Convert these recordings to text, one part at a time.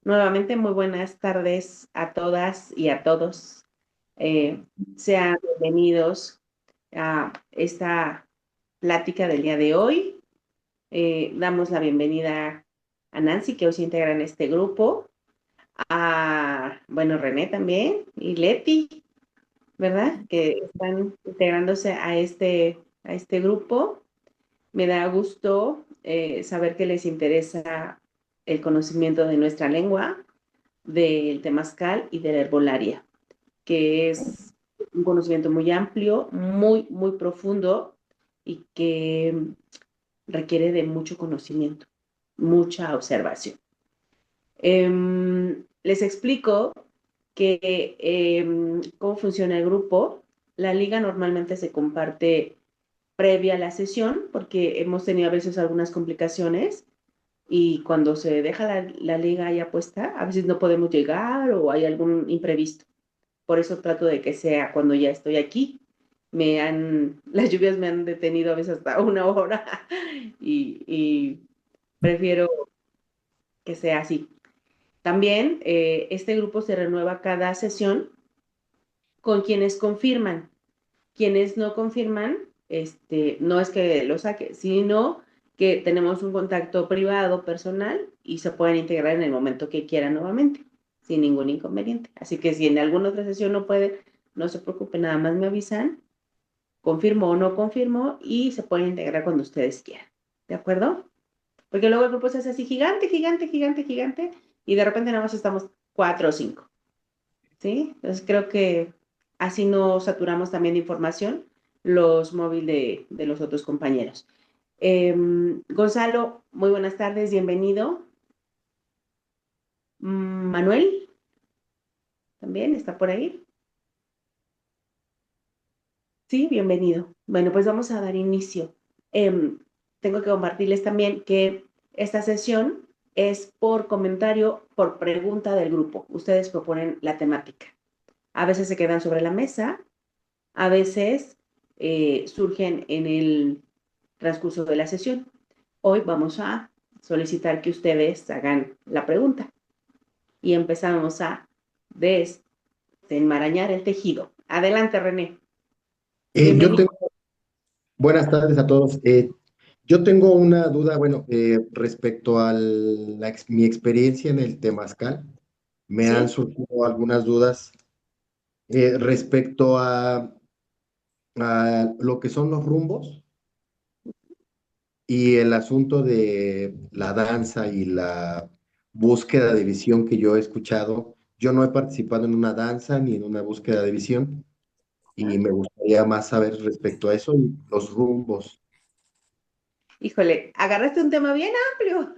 Nuevamente, muy buenas tardes a todas y a todos. Eh, Sean bienvenidos a esta plática del día de hoy. Damos la bienvenida a Nancy, que hoy se integra en este grupo, bueno, René también, y Leti, ¿verdad? Que están integrándose a este grupo. Me da gusto saber que les interesa el conocimiento de nuestra lengua, del temazcal y de la herbolaria, que es un conocimiento muy amplio, muy profundo y que requiere de mucho conocimiento, mucha observación. Les explico que cómo funciona el grupo. La liga normalmente se comparte previa a la sesión porque hemos tenido a veces algunas complicaciones y cuando se deja la liga ya puesta, a veces no podemos llegar o hay algún imprevisto. Por eso trato de que sea cuando ya estoy aquí. Las lluvias me han detenido a veces hasta una hora y prefiero que sea así. También este grupo se renueva cada sesión con quienes confirman. Quienes no confirman, no es que lo saque, sino que tenemos un contacto privado, personal, y se pueden integrar en el momento que quieran nuevamente, sin ningún inconveniente. Así que si en alguna otra sesión no puede, no se preocupe, nada más me avisan, confirmo o no confirmo, y se pueden integrar cuando ustedes quieran. ¿De acuerdo? Porque luego el grupo se hace así gigante, y de repente nada más estamos cuatro o cinco. ¿Sí? Entonces creo que así no saturamos también de información los móviles de los otros compañeros. Gonzalo, muy buenas tardes, bienvenido. Manuel, también está por ahí. Sí, bienvenido. Bueno, pues vamos a dar inicio. Em, Tengo que compartirles también que esta sesión es por comentario, por pregunta del grupo. Ustedes proponen la temática. A veces se quedan sobre la mesa, a veces surgen en el transcurso de la sesión. Hoy vamos a solicitar que ustedes hagan la pregunta y empezamos a desenmarañar el tejido. Adelante, René. Yo Bienvenido. tengo, buenas tardes a todos. Yo tengo una duda, bueno, respecto a mi experiencia en el Temazcal. Me han ¿Sí? surgido algunas dudas respecto a lo que son los rumbos y el asunto de la danza y la búsqueda de visión que yo he escuchado. Yo no he participado en una danza ni en una búsqueda de visión y me gustaría más saber respecto a eso y los rumbos. Híjole, agarraste un tema bien amplio.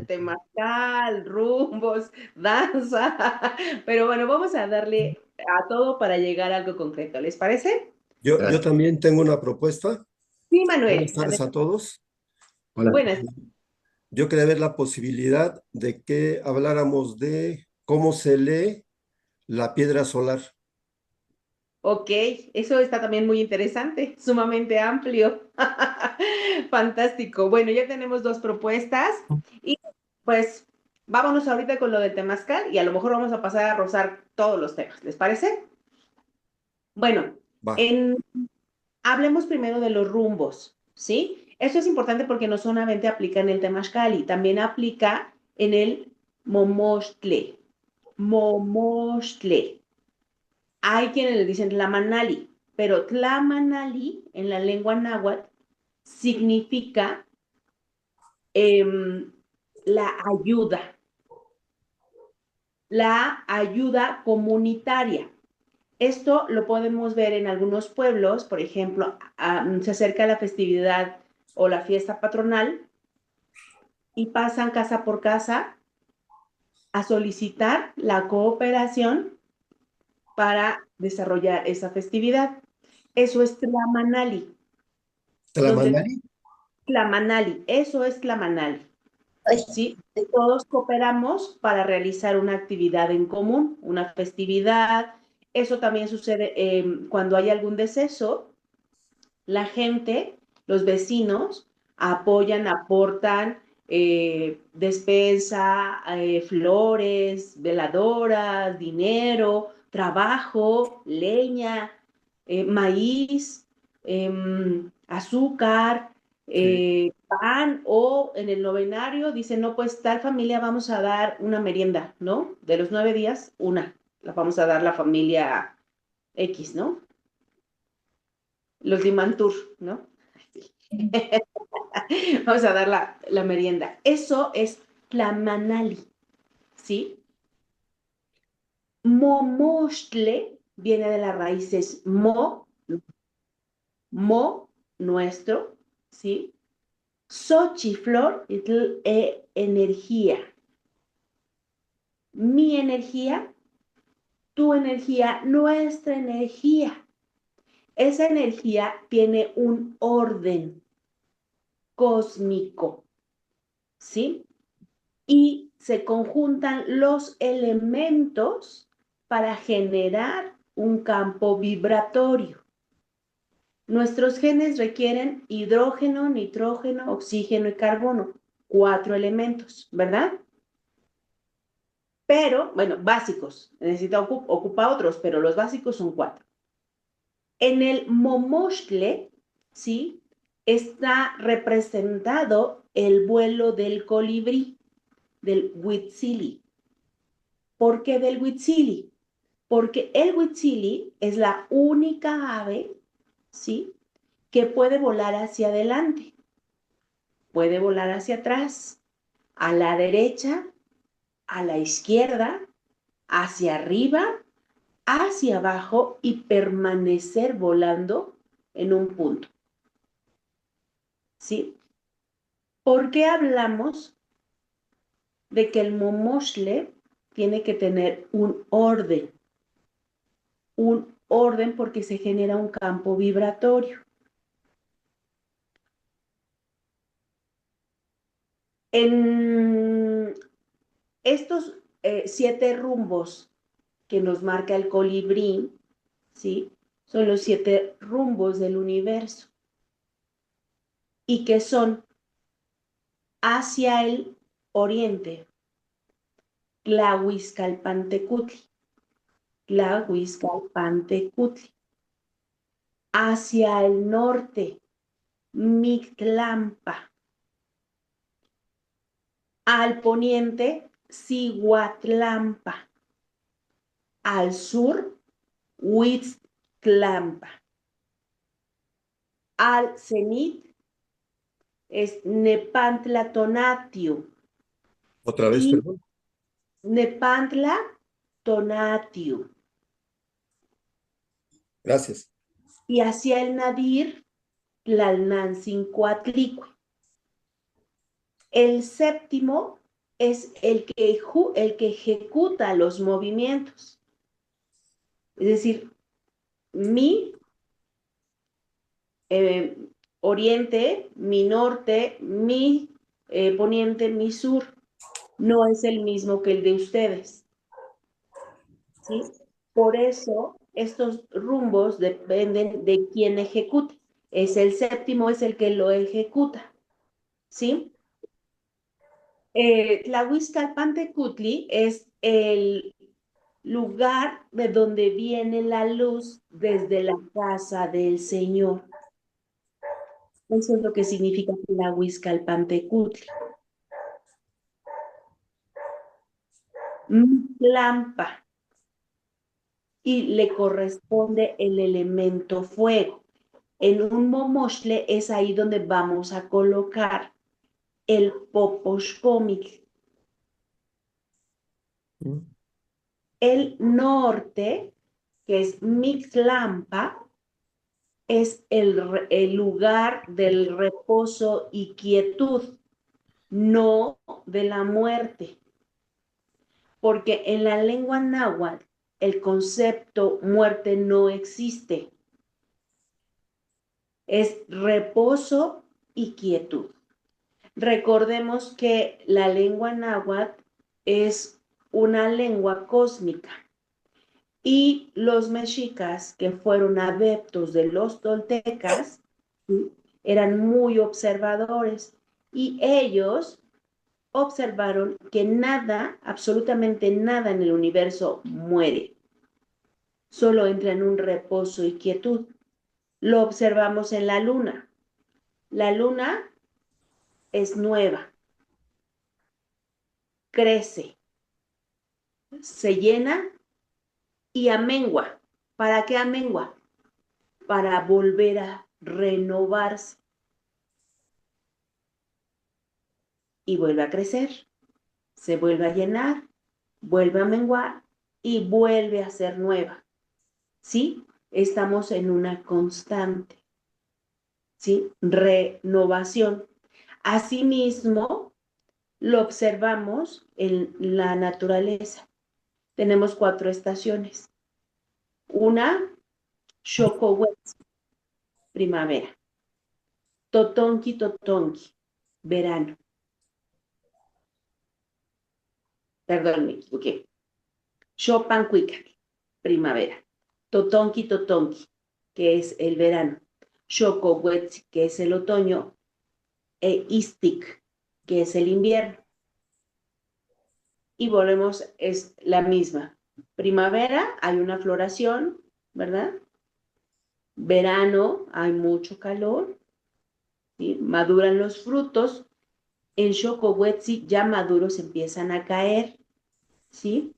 Temazcal, rumbos, danza. Pero bueno, vamos a darle a todo para llegar a algo concreto. ¿Les parece? Yo Gracias. también tengo una propuesta. Sí, Buenas Manuel. tardes a todos. Hola. Buenas. Yo quería ver la posibilidad de que habláramos de cómo se lee la piedra solar. Ok, eso está también muy interesante, sumamente amplio. Fantástico. Bueno, ya tenemos dos propuestas y pues vámonos ahorita con lo del temazcal y a lo mejor vamos a pasar a rozar todos los temas. ¿Les parece? Bueno, Va. en, hablemos primero de los rumbos, ¿sí? Esto es importante porque no solamente aplica en el temazcal, también aplica en el momoshtle. Momoshtle. Hay quienes le dicen Tlamanali, pero Tlamanali en la lengua náhuatl significa em, la ayuda, la ayuda comunitaria. Esto lo podemos ver en algunos pueblos, por ejemplo, se acerca la festividad o la fiesta patronal y pasan casa por casa a solicitar la cooperación para desarrollar esa festividad. Eso es Tlamanali, donde Tlamanali. Tlamanali, eso es Tlamanali, ¿sí? Todos cooperamos para realizar una actividad en común, una festividad. Eso también sucede cuando hay algún deceso, la gente, los vecinos, apoyan, aportan, despensa, flores, veladoras, dinero, trabajo, leña, maíz, azúcar, Sí. pan, o en el novenario dicen, no, pues tal familia vamos a dar una merienda, ¿no? De los 9 días, una, la vamos a dar la familia X, ¿no? Los Dimantur, ¿no? Vamos a dar la merienda. Eso es Tlamanali, ¿sí? Momoshtle viene de las raíces nuestro, ¿sí? Xochiflor, energía. Mi energía, tu energía, nuestra energía. Esa energía tiene un orden cósmico, ¿sí? Y se conjuntan los elementos para generar un campo vibratorio. Nuestros genes requieren hidrógeno, nitrógeno, oxígeno y carbono, 4 elementos, ¿verdad? Pero, bueno, básicos, necesita ocupa otros, pero los básicos son 4. En el Momoshtle, ¿sí? Está representado el vuelo del colibrí, del Huitzili. ¿Por qué del Huitzili? Porque el Huitzili es la única ave, ¿sí? Que puede volar hacia adelante, puede volar hacia atrás, a la derecha, a la izquierda, hacia arriba, hacia abajo y permanecer volando en un punto, ¿sí? ¿Por qué hablamos de que el Momoshtle tiene que tener un orden? Un orden porque se genera un campo vibratorio. En estos 7 rumbos que nos marca el colibrí, ¿sí? Son los 7 rumbos del universo y que son hacia el oriente, Tlahuizcalpantecutli, Tlahuizcalpantecutli, hacia el norte, Mictlampa, al poniente, Cihuatlampa, al sur, Huitztlampa, al cenit es Nepantla Tonatiuh Otra vez, y perdón. Nepantla Tonatiuh. Gracias. Y hacia el nadir, Tlalnancincuatlicue. El séptimo es el que ejecuta los movimientos. Es decir, mi oriente, mi norte, mi poniente, mi sur, no es el mismo que el de ustedes, ¿sí? Por eso estos rumbos dependen de quién ejecute. Es el séptimo, es el que lo ejecuta, ¿sí? Tlahuizcalpantecutli es el lugar de donde viene la luz desde la casa del Señor. Eso es lo que significa Tlahuizcalpantecutli. Mictlampa, y le corresponde el elemento fuego. En un momoshtle es ahí donde vamos a colocar el poposhpomil. El norte, que es Mictlampa, es el lugar del reposo y quietud, no de la muerte. Porque en la lengua náhuatl el concepto muerte no existe. Es reposo y quietud. Recordemos que la lengua náhuatl es una lengua cósmica y los mexicas, que fueron adeptos de los toltecas, ¿sí? Eran muy observadores y ellos observaron que nada, absolutamente nada en el universo muere, solo entra en un reposo y quietud. Lo observamos en la luna. La luna es nueva, crece, se llena y amengua. ¿Para qué amengua? Para volver a renovarse y vuelve a crecer, se vuelve a llenar, vuelve a menguar y vuelve a ser nueva. ¿Sí? Estamos en una constante, ¿sí? Renovación. Asimismo, lo observamos en la naturaleza. Tenemos 4 estaciones. Una, Shokowetsu, primavera. Totonki, totonki, verano. Perdón, me equivoqué. Chopancuicatl, primavera. Totonki, totonki, que es el verano. Xocowetl, que es el otoño. E Istic, que es el invierno. Y volvemos, es la misma. Primavera, hay una floración, ¿verdad? Verano, hay mucho calor, ¿sí? Maduran los frutos. En Xocowetl ya maduros empiezan a caer, ¿sí?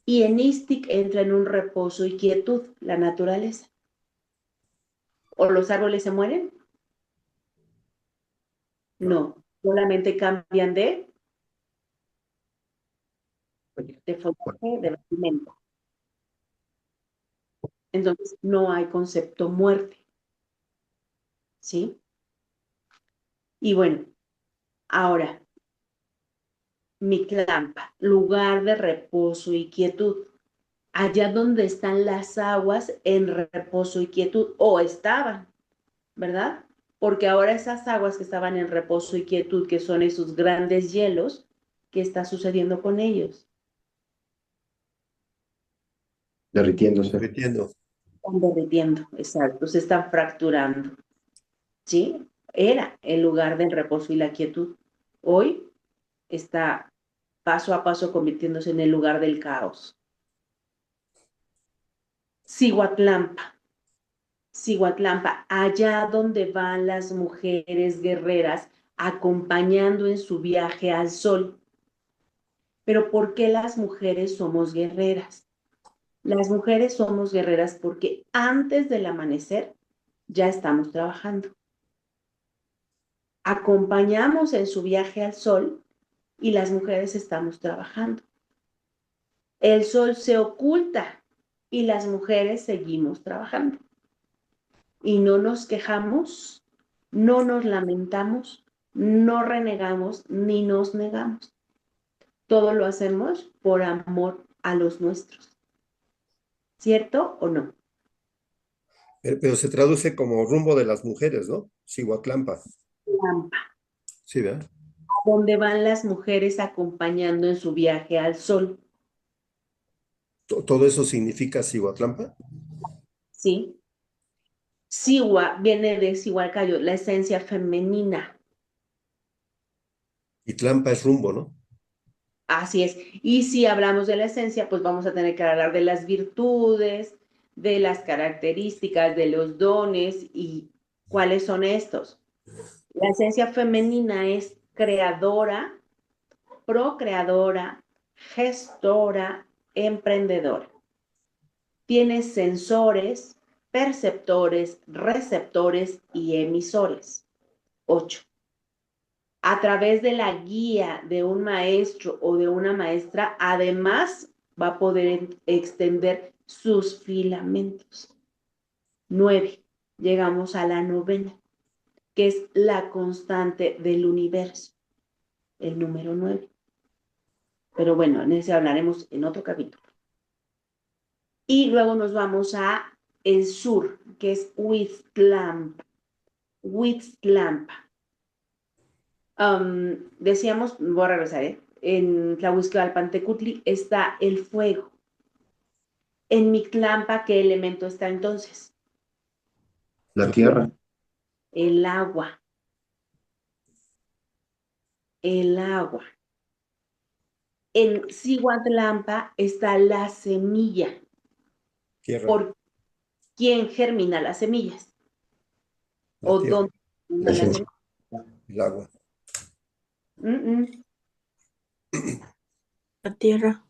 Y en Istic entra en un reposo y quietud, la naturaleza. ¿O los árboles se mueren? No, solamente cambian de follaje, de vestimenta. Entonces, no hay concepto muerte, ¿sí? Y bueno, ahora, Mictlampa, lugar de reposo y quietud. Allá donde están las aguas en reposo y quietud, o estaban, ¿verdad? Porque ahora esas aguas que estaban en reposo y quietud, que son esos grandes hielos, ¿qué está sucediendo con ellos? Derritiéndose. Repitiendo. Están derritiendo, exacto, se están fracturando, ¿sí? Era el lugar del reposo y la quietud. Hoy está paso a paso convirtiéndose en el lugar del caos. Cihuatlampa, Cihuatlampa, allá donde van las mujeres guerreras acompañando en su viaje al sol. Pero ¿por qué las mujeres somos guerreras? Las mujeres somos guerreras porque antes del amanecer ya estamos trabajando. Acompañamos en su viaje al sol y las mujeres estamos trabajando. El sol se oculta y las mujeres seguimos trabajando. Y no nos quejamos, no nos lamentamos, no renegamos ni nos negamos. Todo lo hacemos por amor a los nuestros. ¿Cierto o no? Pero se traduce como rumbo de las mujeres, ¿no? Cihuatlampa. Lampa, Sí, ¿verdad? donde van las mujeres acompañando en su viaje al sol. ¿Todo eso significa Cihuatlampa? ¿Sí? Siwa viene de Cihualcayo, la esencia femenina. Y Tlampa es rumbo, ¿no? Así es. Y si hablamos de la esencia, pues vamos a tener que hablar de las virtudes, de las características, de los dones y cuáles son estos. La esencia femenina es creadora, procreadora, gestora, emprendedora. Tiene sensores, perceptores, receptores y emisores. 8. A través de la guía de un maestro o de una maestra, además va a poder extender sus filamentos. 9. Llegamos a la novena, que es la constante del universo, el número 9. Pero bueno, en ese hablaremos en otro capítulo. Y luego nos vamos a el sur, que es Huitztlampa. Huitztlampa. Decíamos, voy a regresar, en Tlahuizcalpantecutli está el fuego. En Mictlampa, ¿qué elemento está entonces? La tierra. El agua. el agua. En Cihuatlampa está la semilla. Tierra, ¿Por quién germina las semillas? la ¿O tierra, dónde germinan las Jesús. semillas? el agua. Mm, mm. La tierra.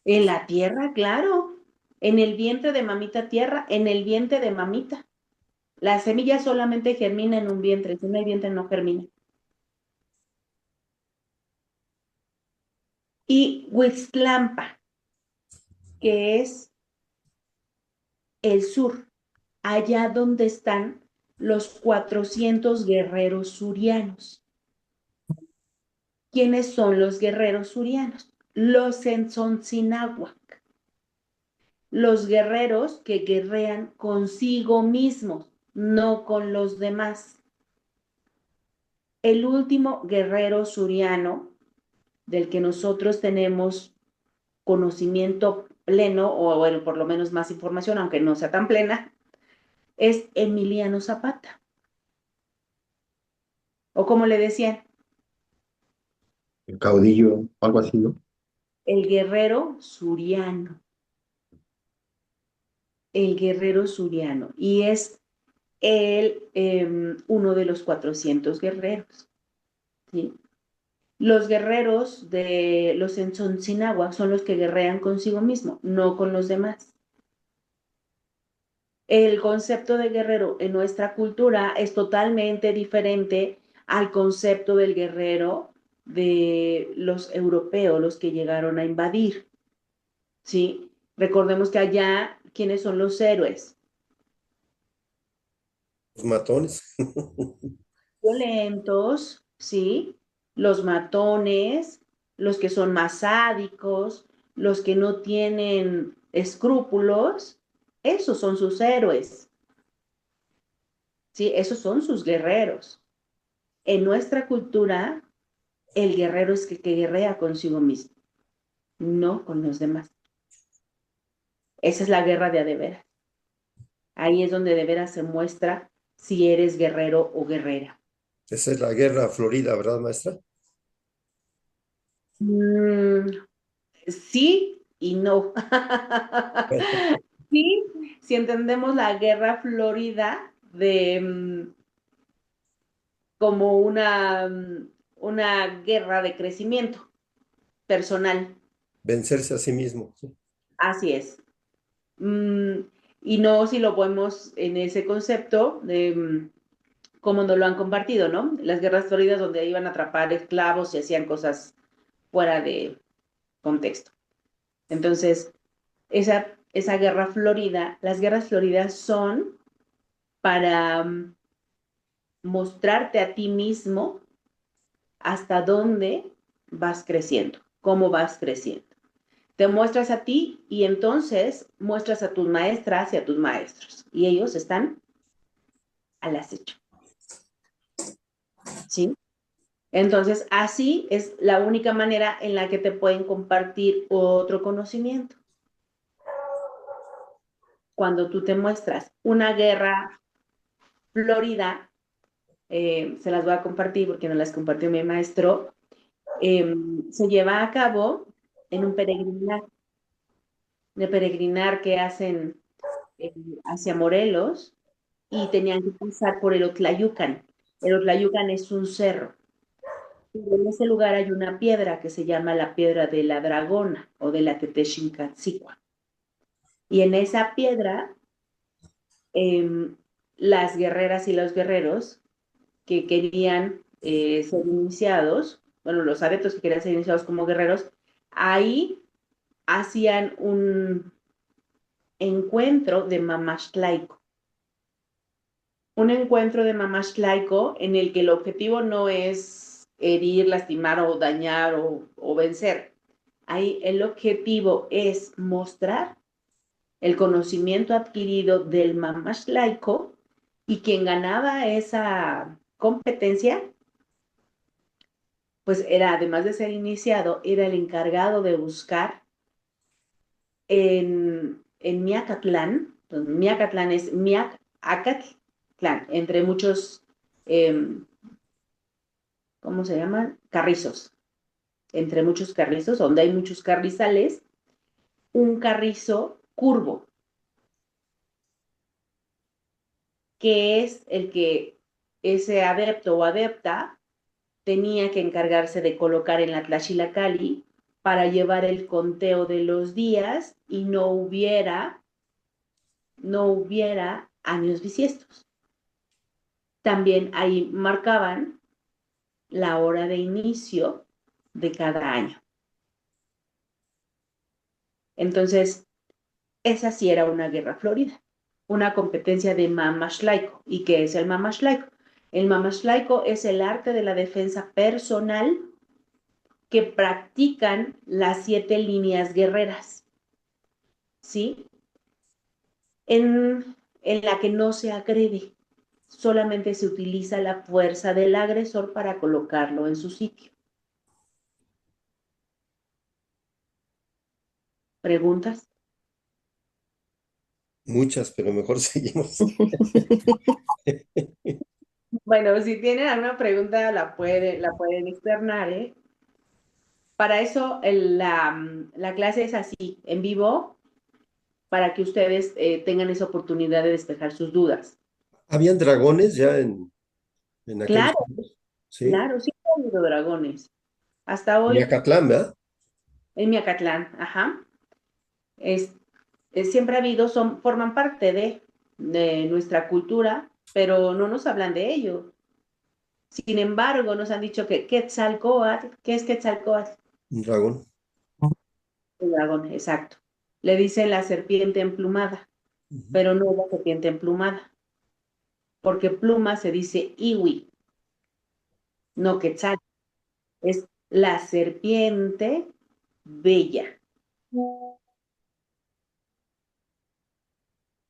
En la tierra, claro. En el vientre de mamita tierra, en el vientre de mamita. La semilla solamente germina en un vientre, si no hay vientre no germina. Y Huixtlampa, que es el sur, allá donde están los 400 guerreros surianos. ¿Quiénes son los guerreros surianos? Los Tzontzinahuac, los guerreros que guerrean consigo mismos, no con los demás. El último guerrero suriano del que nosotros tenemos conocimiento pleno, o bueno, por lo menos más información, aunque no sea tan plena, es Emiliano Zapata. O como le decían, El caudillo, algo así, ¿no? el guerrero suriano. El guerrero suriano. Y es uno de los 400 guerreros. ¿Sí? Los guerreros de los Tzontzinahuac son los que guerrean consigo mismo, no con los demás. El concepto de guerrero en nuestra cultura es totalmente diferente al concepto del guerrero de los europeos, los que llegaron a invadir. ¿Sí? Recordemos que allá, ¿quiénes son los héroes? Los matones. Violentos, ¿sí? Los matones, los que son más sádicos, los que no tienen escrúpulos, esos son sus héroes, ¿sí? Esos son sus guerreros. En nuestra cultura, el guerrero es el que guerrea consigo mismo, no con los demás. Esa es la guerra de a de veras. Ahí es donde de veras se muestra si eres guerrero o guerrera. Esa es la guerra florida, ¿verdad, maestra? Mm, sí y no. Sí, si entendemos la guerra florida como una guerra de crecimiento personal. Vencerse a sí mismo. ¿Sí? Así es. Mm, y no si lo vemos en ese concepto de como nos lo han compartido, ¿no? Las guerras floridas donde iban a atrapar esclavos y hacían cosas fuera de contexto. Entonces, esa guerra florida, las guerras floridas son para mostrarte a ti mismo hasta dónde vas creciendo, cómo vas creciendo. Te muestras a ti y entonces muestras a tus maestras y a tus maestros. Y ellos están al acecho. ¿Sí? Entonces, así es la única manera en la que te pueden compartir otro conocimiento. Cuando tú te muestras una guerra florida, se las voy a compartir porque no las compartió mi maestro, se lleva a cabo en un peregrinar, de peregrinar que hacen eh, hacia Morelos y tenían que pasar por el Otlayucan. El Otlayucan es un cerro. Y en ese lugar hay una piedra que se llama la piedra de la Dragona o de la Tetexincatzicua. Y en esa piedra, eh, las guerreras y los guerreros que querían ser iniciados, bueno, los adeptos que querían ser iniciados como guerreros, ahí hacían un encuentro de mamashtlaico. Un encuentro de mamashtlaico en el que el objetivo no es herir, lastimar o dañar o vencer. Ahí el objetivo es mostrar el conocimiento adquirido del mamashtlaico y quien ganaba esa competencia pues era, además de ser iniciado, era el encargado de buscar en Miacatlán, Miacatlán es Miacatlán,, entre muchos, eh, ¿cómo se llaman? Carrizos. Entre muchos carrizos, donde hay muchos carrizales, un carrizo curvo, que es el que ese adepto o adepta tenía que encargarse de colocar en la Tlaxilacali para llevar el conteo de los días y no hubiera años bisiestos. También ahí marcaban la hora de inicio de cada año. Entonces, esa sí era una guerra florida, una competencia de mamashlaico. ¿Y qué es el mamashlaico? El mamashlaico es el arte de la defensa personal que practican las 7 líneas guerreras, ¿sí? En la que no se agrede, solamente se utiliza la fuerza del agresor para colocarlo en su sitio. ¿Preguntas? Muchas, pero mejor seguimos. Bueno, si tienen alguna pregunta, la pueden externar, ¿eh? Para eso la clase es así, en vivo, para que ustedes tengan esa oportunidad de despejar sus dudas. ¿Habían dragones ya en aquellos Claro, tiempos? Sí. claro, sí ha habido dragones. Hasta En hoy, Acatlán, ¿verdad? en Miacatlán, ajá. Es, siempre ha habido, forman parte de nuestra cultura, pero no nos hablan de ello. Sin embargo, nos han dicho que Quetzalcóatl, ¿qué es Quetzalcóatl? Un dragón. El dragón, exacto. Le dicen la serpiente emplumada, Ujú. pero no la serpiente emplumada, porque pluma se dice iwi, no quetzal, es la serpiente bella.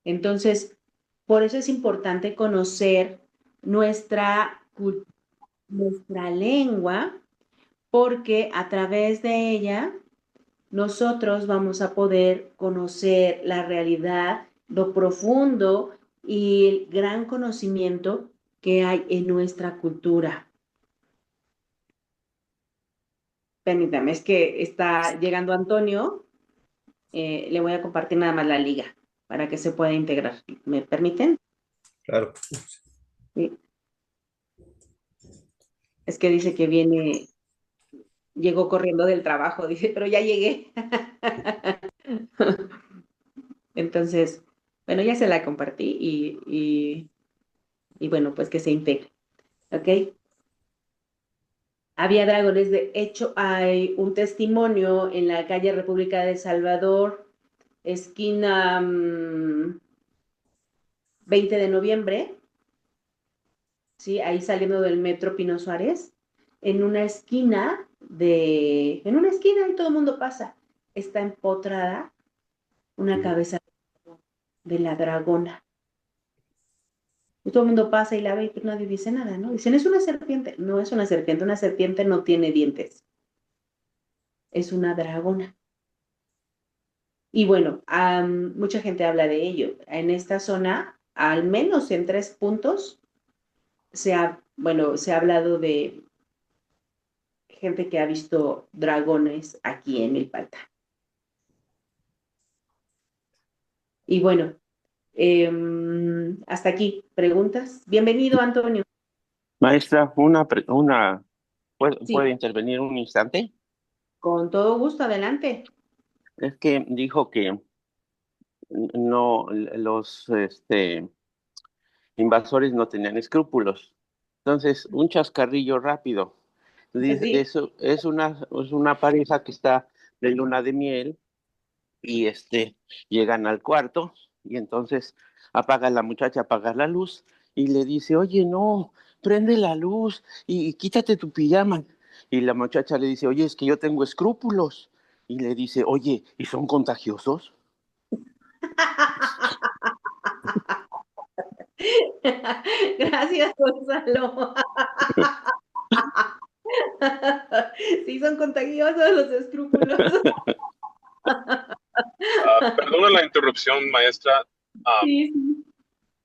Entonces, por eso es importante conocer nuestra, nuestra lengua, porque a través de ella nosotros vamos a poder conocer la realidad, lo profundo y el gran conocimiento que hay en nuestra cultura. Permítame, es que está llegando Antonio, le voy a compartir nada más la liga para que se pueda integrar. ¿Me permiten? Claro. Sí. Es que dice que llegó corriendo del trabajo, dice, pero ya llegué. Entonces, bueno, ya se la compartí y bueno, pues que se integre, ¿ok? Había dragones, de hecho, hay un testimonio en la calle República de El Salvador, esquina 20 de noviembre, ¿sí? Ahí saliendo del metro Pino Suárez, en una esquina y todo el mundo pasa, está empotrada una cabeza de la dragona. Y todo el mundo pasa y la ve y pues nadie dice nada, ¿no? Dicen, es una serpiente. No es una serpiente no tiene dientes, es una dragona. Y bueno, mucha gente habla de ello. En esta zona, al menos en 3 puntos, se ha hablado de gente que ha visto dragones aquí en Milpalta. Y bueno, hasta aquí, preguntas. Bienvenido, Antonio. Maestra, ¿puede Sí, intervenir un instante? con todo gusto, adelante. Es que dijo que no, los invasores no tenían escrúpulos. Entonces, un chascarrillo rápido. Dice, Sí. eso es una pareja que está de luna de miel y llegan al cuarto y entonces la muchacha apaga la luz y le dice, oye, no, prende la luz y quítate tu pijama. Y la muchacha le dice, oye, es que yo tengo escrúpulos. Y le dice, oye, ¿y son contagiosos? Gracias, Gonzalo. Sí, son contagiosos los escrúpulos. Perdona la interrupción, maestra. Ah, Sí, sí.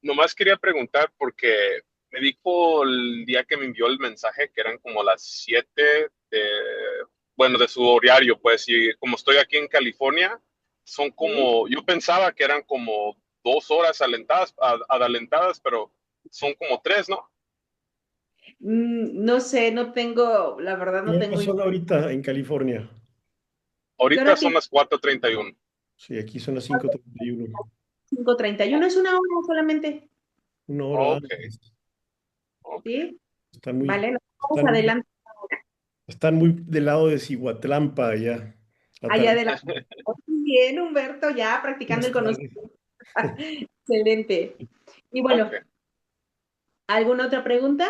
Nomás quería preguntar porque me dijo el día que me envió el mensaje que eran como las 7 bueno, de su horario, pues, y como estoy aquí en California, son ¿Sí? como, yo pensaba que eran como 2 horas adelantadas, pero son como 3, ¿no? No sé, no tengo, la verdad ¿Qué no tengo horas son ahorita en California? ¿Qué Ahorita hora son tiene? las 4:31. Sí, aquí son las 5:31. 5:31, es una hora solamente, Una hora Ok, antes. ok. ¿sí? Están muy, Vale, nos vamos están muy, adelante, están muy del lado de Cihuatlampa allá. allá Atarde- adelante. Muy bien, Humberto, ya practicando Más el tarde. conocimiento. Excelente. Y Ok. bueno, ¿alguna otra pregunta?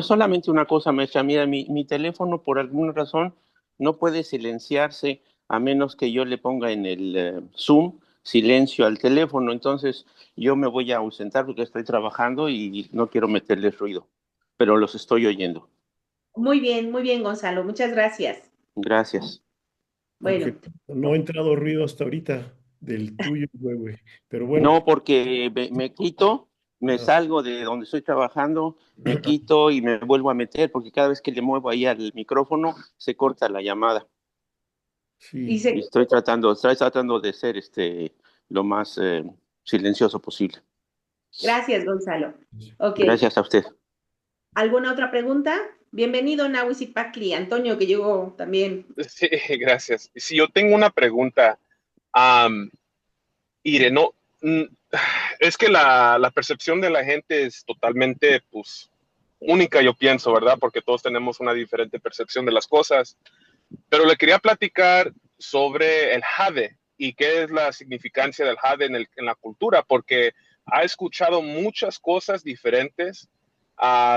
Solamente una cosa, maestra. Mira, mi teléfono por alguna razón no puede silenciarse a menos que yo le ponga en el Zoom silencio al teléfono. Entonces yo me voy a ausentar porque estoy trabajando y no quiero meterle ruido, pero los estoy oyendo. Muy bien, Gonzalo, muchas gracias. Gracias. Bueno, Porque no ha entrado ruido hasta ahorita del tuyo, güey. Pero bueno, No, porque me quito, me ah, salgo de donde estoy trabajando, me quito y me vuelvo a meter porque cada vez que le muevo ahí al micrófono se corta la llamada. y sí. Y estoy tratando de ser lo más silencioso posible. gracias, Gonzalo. Ok, Gracias a usted. ¿alguna otra pregunta? Bienvenido, Nahuizipacli, Antonio, que llegó también. Sí, gracias. Si yo tengo una pregunta, am, Ire, no, mm, es que la percepción de la gente es totalmente, pues, única, yo pienso, ¿verdad? Porque todos tenemos una diferente percepción de las cosas. Pero le quería platicar sobre el jade y qué es la significancia del jade en la cultura, porque ha escuchado muchas cosas diferentes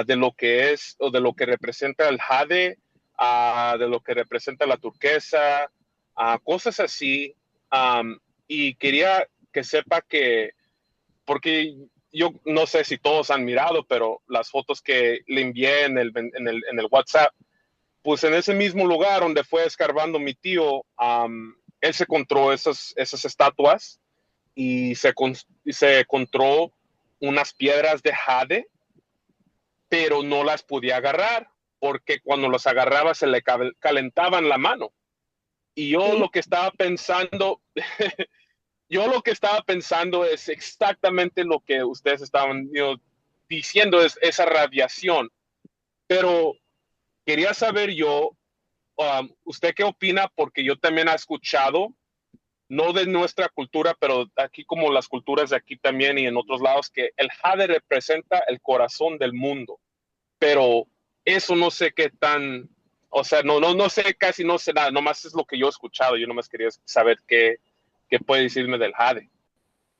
de lo que es o de lo que representa el jade, de lo que representa la turquesa, cosas así. Y quería que sepa que, porque yo no sé si todos han mirado, pero las fotos que le envié en el WhatsApp, pues en ese mismo lugar donde fue escarbando mi tío, él se encontró esas estatuas y se encontró unas piedras de jade, pero no las podía agarrar porque cuando los agarraba se le calentaban la mano. Y yo Sí, lo que estaba pensando, yo lo que estaba pensando es exactamente lo que ustedes estaban diciendo, es esa radiación. Pero quería saber yo, ¿usted qué opina? Porque yo también he escuchado, no de nuestra cultura, pero aquí como las culturas de aquí también y en otros lados, que el jade representa el corazón del mundo. Pero eso no sé qué tan, o sea, no sé, casi no sé nada, nomás es lo que yo he escuchado. Yo nomás quería saber qué puede decirme del jade.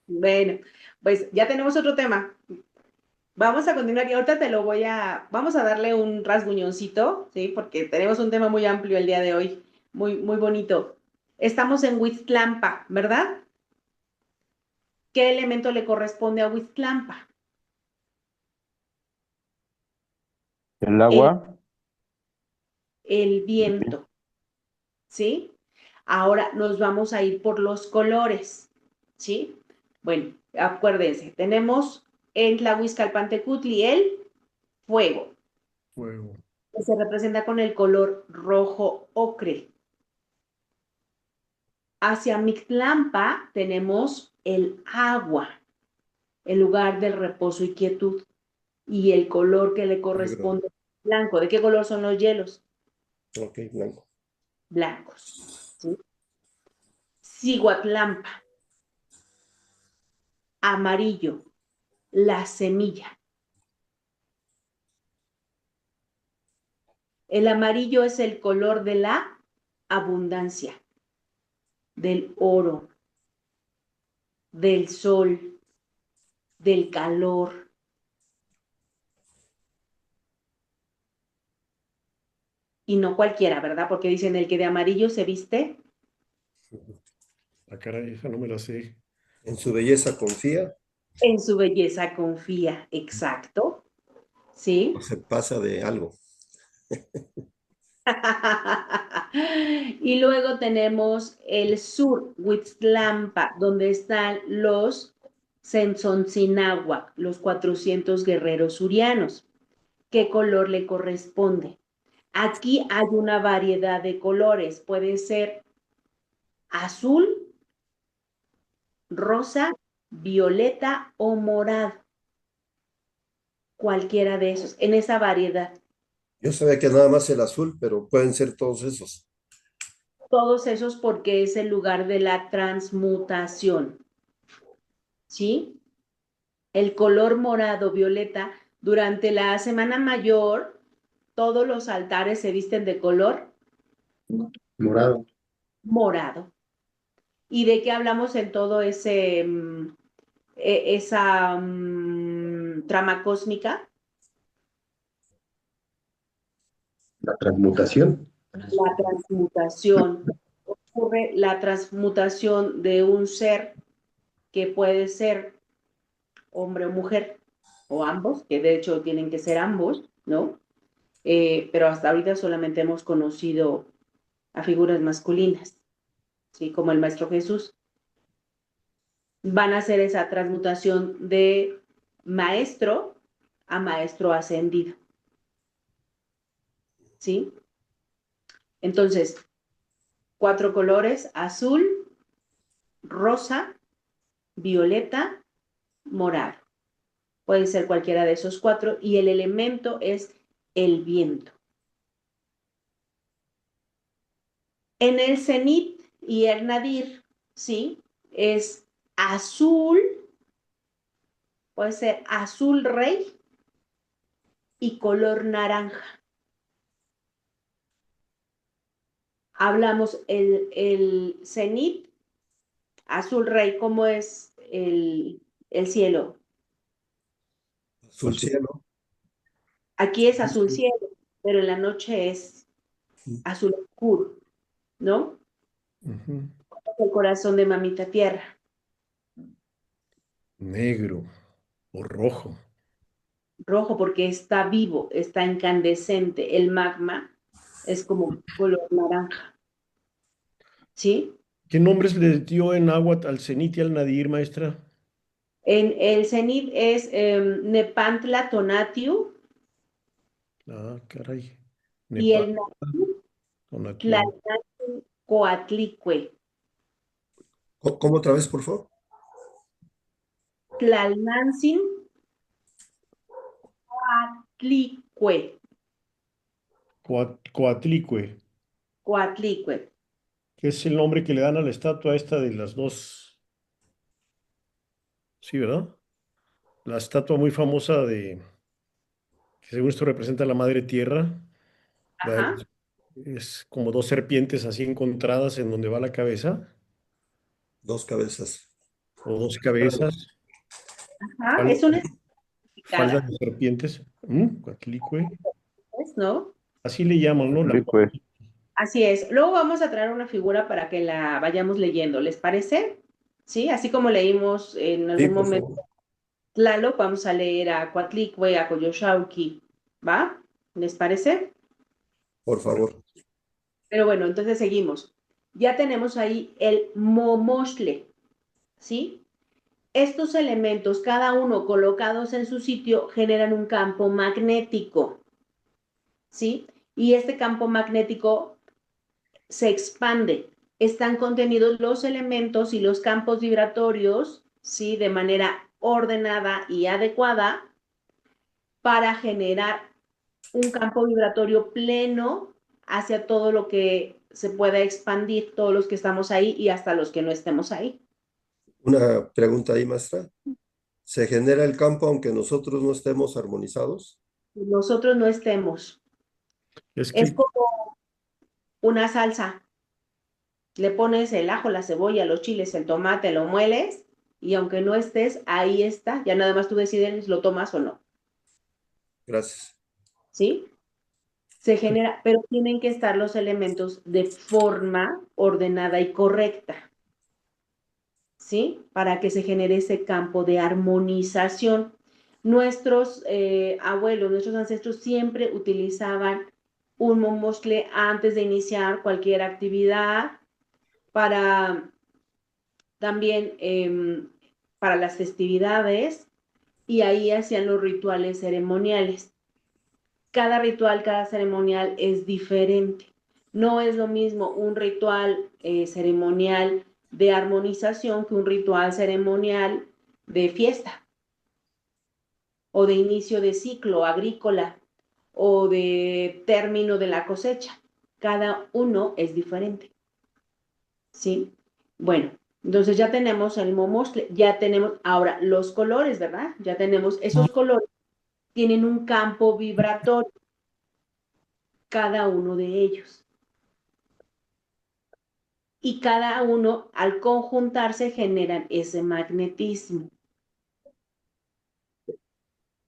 bueno, pues ya tenemos otro tema. Vamos a continuar y ahorita vamos a darle un rasguñoncito, ¿sí? Porque tenemos un tema muy amplio el día de hoy, muy, muy bonito. Estamos en Huixtlampa, ¿verdad? ¿Qué elemento le corresponde a Huixtlampa? El El, agua, el viento, ¿sí? Ahora nos vamos a ir por los colores, ¿sí? Bueno, acuérdense, tenemos en Tlahuizcalpantecutli el fuego, Fuego. que se representa con el color rojo ocre. Hacia Mictlampa tenemos el agua, el lugar del reposo y quietud, y el color que le Negro. corresponde blanco. ¿De qué color son los hielos? Ok, blanco. Blancos. ¿Sí? Ciguatlampa, amarillo, la semilla. El amarillo es el color de la abundancia, del oro, del sol, del calor. Y no cualquiera, ¿verdad? Porque dicen el que de amarillo se viste, La cara esa no me la sé. En su belleza confía en su belleza confía. Exacto. o ¿Sí? se pasa de algo. Y luego tenemos el sur, Huixtlampa, donde están los Censoncinahuac, los 400 guerreros surianos. ¿Qué color le corresponde? Aquí hay una variedad de colores. Puede ser azul, rosa, violeta o morado. Cualquiera de esos, en esa variedad. Yo sabía que nada más el azul, pero pueden ser todos esos. Todos esos porque es el lugar de la transmutación. ¿Sí? El color morado, violeta, durante la Semana Mayor, todos los altares se visten de color Morado. morado. ¿Y de qué hablamos en todo ese esa trama cósmica? La transmutación. La transmutación. Ocurre la transmutación de un ser que puede ser hombre o mujer, o ambos, que de hecho tienen que ser ambos, ¿no? Pero hasta ahorita solamente hemos conocido a figuras masculinas, ¿sí? Como el Maestro Jesús. Van a hacer esa transmutación de maestro a maestro ascendido, ¿sí? Entonces, 4 colores: azul, rosa, violeta, morado. Puede ser cualquiera de esos 4 y el elemento es el viento. En el cenit y el nadir, ¿sí? Es azul, puede ser azul rey y color naranja. Hablamos el cenit, azul rey, ¿cómo es el cielo? Azul cielo. Aquí es azul cielo, pero en la noche es azul oscuro, ¿no? Ujú. El corazón de mamita tierra. Negro o rojo. Rojo porque está vivo, está incandescente. El magma es como color naranja, ¿sí? ¿Qué nombres le dio en náhuatl al cenit y al nadir, maestra? En el cenit es Nepantla Tonatiu Ah, caray. y Nepal, el nadir Tonatiuh. Tlalnantzin Coatlicue. ¿Cómo otra vez, por favor? Tlalnantzin Coatlicue. Coatlicue, Coatlicue. que es el nombre que le dan a la estatua esta de las dos. Sí, ¿verdad? La estatua muy famosa que según esto representa a la madre tierra. Ajá. Es como dos serpientes así encontradas en donde va la cabeza, Dos cabezas. o dos cabezas, Ajá. fal- Es una falda escala, de serpientes. Coatlicue. ¿no? Así le llaman, ¿no? Atlicue. Así es. Luego vamos a traer una figura para que la vayamos leyendo, ¿les parece? Sí, así como leímos en Sí, algún por momento favor. Tlaloc, vamos a leer a Coatlicue, a Coyoshauqui, ¿va? ¿Les parece? Por favor. Pero bueno, entonces seguimos. Ya tenemos ahí el momostle, ¿sí? Estos elementos, cada uno colocados en su sitio, generan un campo magnético, ¿sí? Y este campo magnético se expande. Están contenidos los elementos y los campos vibratorios, ¿sí? De manera ordenada y adecuada para generar un campo vibratorio pleno hacia todo lo que se pueda expandir, todos los que estamos ahí y hasta los que no estemos ahí. Una pregunta ahí, maestra. ¿Se genera el campo aunque nosotros no estemos armonizados? Nosotros no estemos. Es Es que como una salsa. Le pones el ajo, la cebolla, los chiles, el tomate, lo mueles y aunque no estés, ahí está. Ya nada más tú decides si lo tomas o no. Gracias. ¿Sí? Se genera, pero tienen que estar los elementos de forma ordenada y correcta. ¿Sí? Para que se genere ese campo de armonización. Nuestros abuelos, nuestros ancestros siempre utilizaban un momostle antes de iniciar cualquier actividad para también para las festividades y ahí hacían los rituales ceremoniales. Cada ritual, cada ceremonial es diferente. No es lo mismo un ritual ceremonial de armonización que un ritual ceremonial de fiesta o de inicio de ciclo agrícola o de término de la cosecha. Cada uno es diferente. ¿Sí? Bueno, entonces ya tenemos el momostle, ya tenemos ahora los colores, ¿verdad? Ya tenemos esos colores, tienen un campo vibratorio, cada uno de ellos. Y cada uno, al conjuntarse, generan ese magnetismo.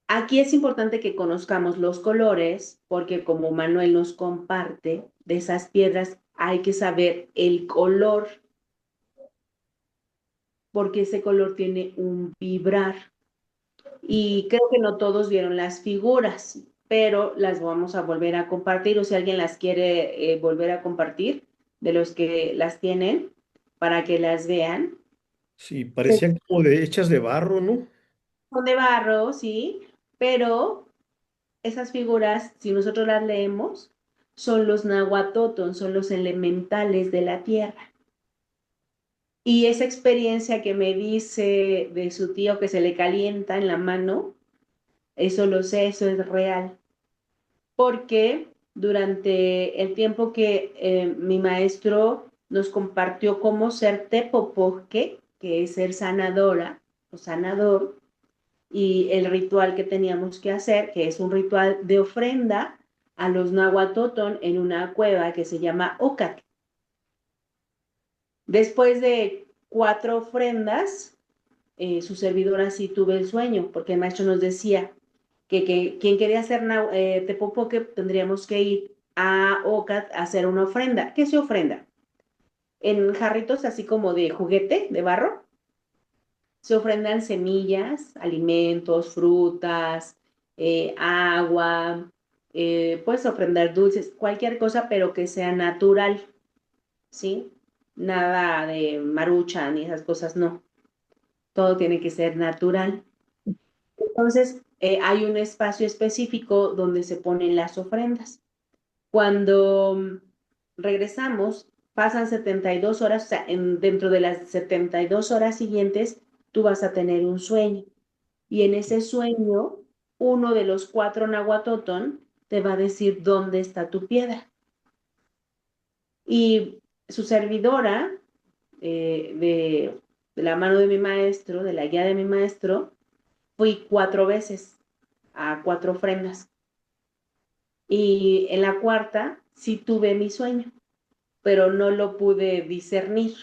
Aquí es importante que conozcamos los colores, porque como Manuel nos comparte, de esas piedras hay que saber el color, porque ese color tiene un vibrar. Y creo que no todos vieron las figuras, pero las vamos a volver a compartir, o si alguien las quiere volver a compartir, de los que las tienen, para que las vean. Sí, parecían como de hechas de barro, ¿no? Son de barro, sí, pero esas figuras, si nosotros las leemos, son los nahuatóton, son los elementales de la tierra. Y esa experiencia que me dice de su tío que se le calienta en la mano, eso lo sé, eso es real. Porque durante el tiempo que mi maestro nos compartió cómo ser tepopoque, que es ser sanadora o sanador, y el ritual que teníamos que hacer, que es un ritual de ofrenda a los nahuatóton en una cueva que se llama Ocat. Después de 4 ofrendas, su servidora sí tuve el sueño, porque el maestro nos decía que quien quería hacer tepopoque tendríamos que ir a Ocat a hacer una ofrenda. ¿Qué se ofrenda? En jarritos así como de juguete, de barro, se ofrendan semillas, alimentos, frutas, agua, puedes ofrendar dulces, cualquier cosa, pero que sea natural, ¿sí? Nada de marucha ni esas cosas, no. Todo tiene que ser natural. Entonces, hay un espacio específico donde se ponen las ofrendas. Cuando regresamos, pasan 72 horas, o sea, dentro de las 72 horas siguientes, tú vas a tener un sueño. Y en ese sueño, uno de los 4 nahuatóton te va a decir dónde está tu piedra. Y su servidora, de la mano de mi maestro, de la guía de mi maestro, fui 4 veces a 4 ofrendas. Y en la cuarta sí tuve mi sueño, pero no lo pude discernir.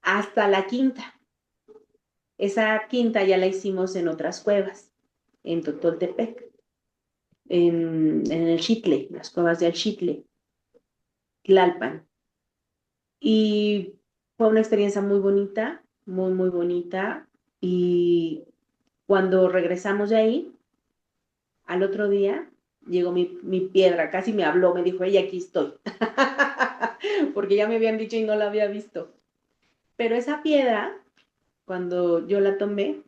Hasta la quinta. Esa quinta ya la hicimos en otras cuevas, en Totoltepec, en el Xitle, las cuevas del Xitle, Tlalpan. Y fue una experiencia muy bonita, muy, muy bonita. Y cuando regresamos de ahí, al otro día, llegó mi piedra, casi me habló, me dijo, ella aquí estoy. Porque ya me habían dicho y no la había visto. Pero esa piedra, cuando yo la tomé,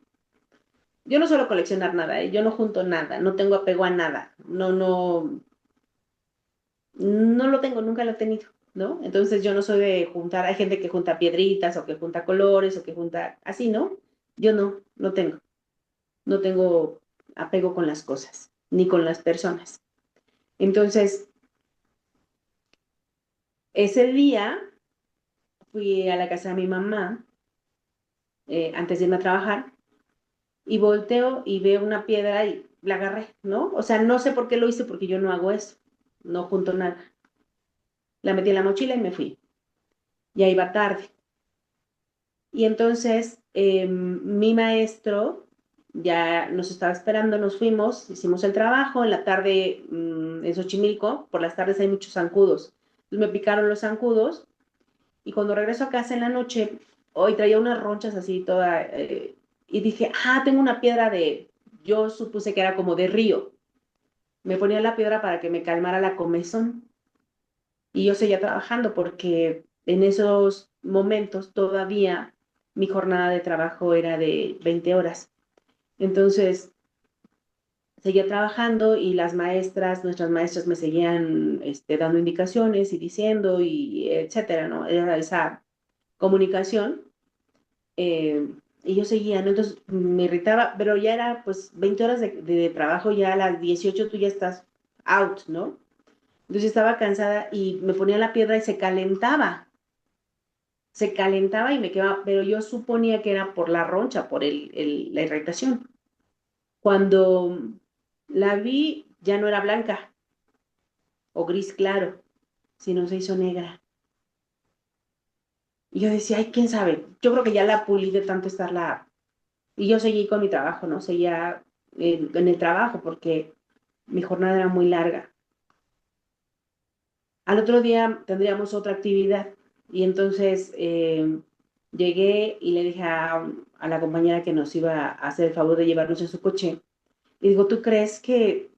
yo no suelo coleccionar nada, yo no junto nada, no tengo apego a nada, no lo tengo, nunca lo he tenido, ¿no? Entonces yo no soy de juntar, hay gente que junta piedritas o que junta colores o que junta así, ¿no? Yo no tengo apego con las cosas, ni con las personas. Entonces, ese día fui a la casa de mi mamá, antes de irme a trabajar, y volteo y veo una piedra y la agarré, ¿no? O sea, no sé por qué lo hice porque yo no hago eso, no junto nada. La metí en la mochila y me fui. Ya iba tarde. Y entonces mi maestro ya nos estaba esperando, nos fuimos, hicimos el trabajo, en la tarde en Xochimilco, por las tardes hay muchos zancudos. Entonces me picaron los zancudos y cuando regreso a casa en la noche, hoy traía unas ronchas así toda, y dije, tengo una piedra yo supuse que era como de río. Me ponía la piedra para que me calmara la comezón. Y yo seguía trabajando porque en esos momentos todavía mi jornada de trabajo era de 20 horas. Entonces, seguía trabajando y nuestras maestras me seguían dando indicaciones y diciendo y etcétera, ¿no? Era esa comunicación. eh, y yo seguía, ¿no? Entonces me irritaba, pero ya era pues 20 horas de trabajo, ya a las 18 tú ya estás out, ¿no? Entonces estaba cansada y me ponía la piedra y se calentaba y me quemaba, pero yo suponía que era por la roncha, por la irritación. Cuando la vi, ya no era blanca o gris claro, sino se hizo negra. Y yo decía, ay, quién sabe, yo creo que ya la pulí de tanto estarla. Y yo seguí con mi trabajo, ¿no? Seguía en el trabajo porque mi jornada era muy larga. Al otro día tendríamos otra actividad y entonces llegué y le dije a la compañera que nos iba a hacer el favor de llevarnos en su coche. Y digo, ¿tú crees que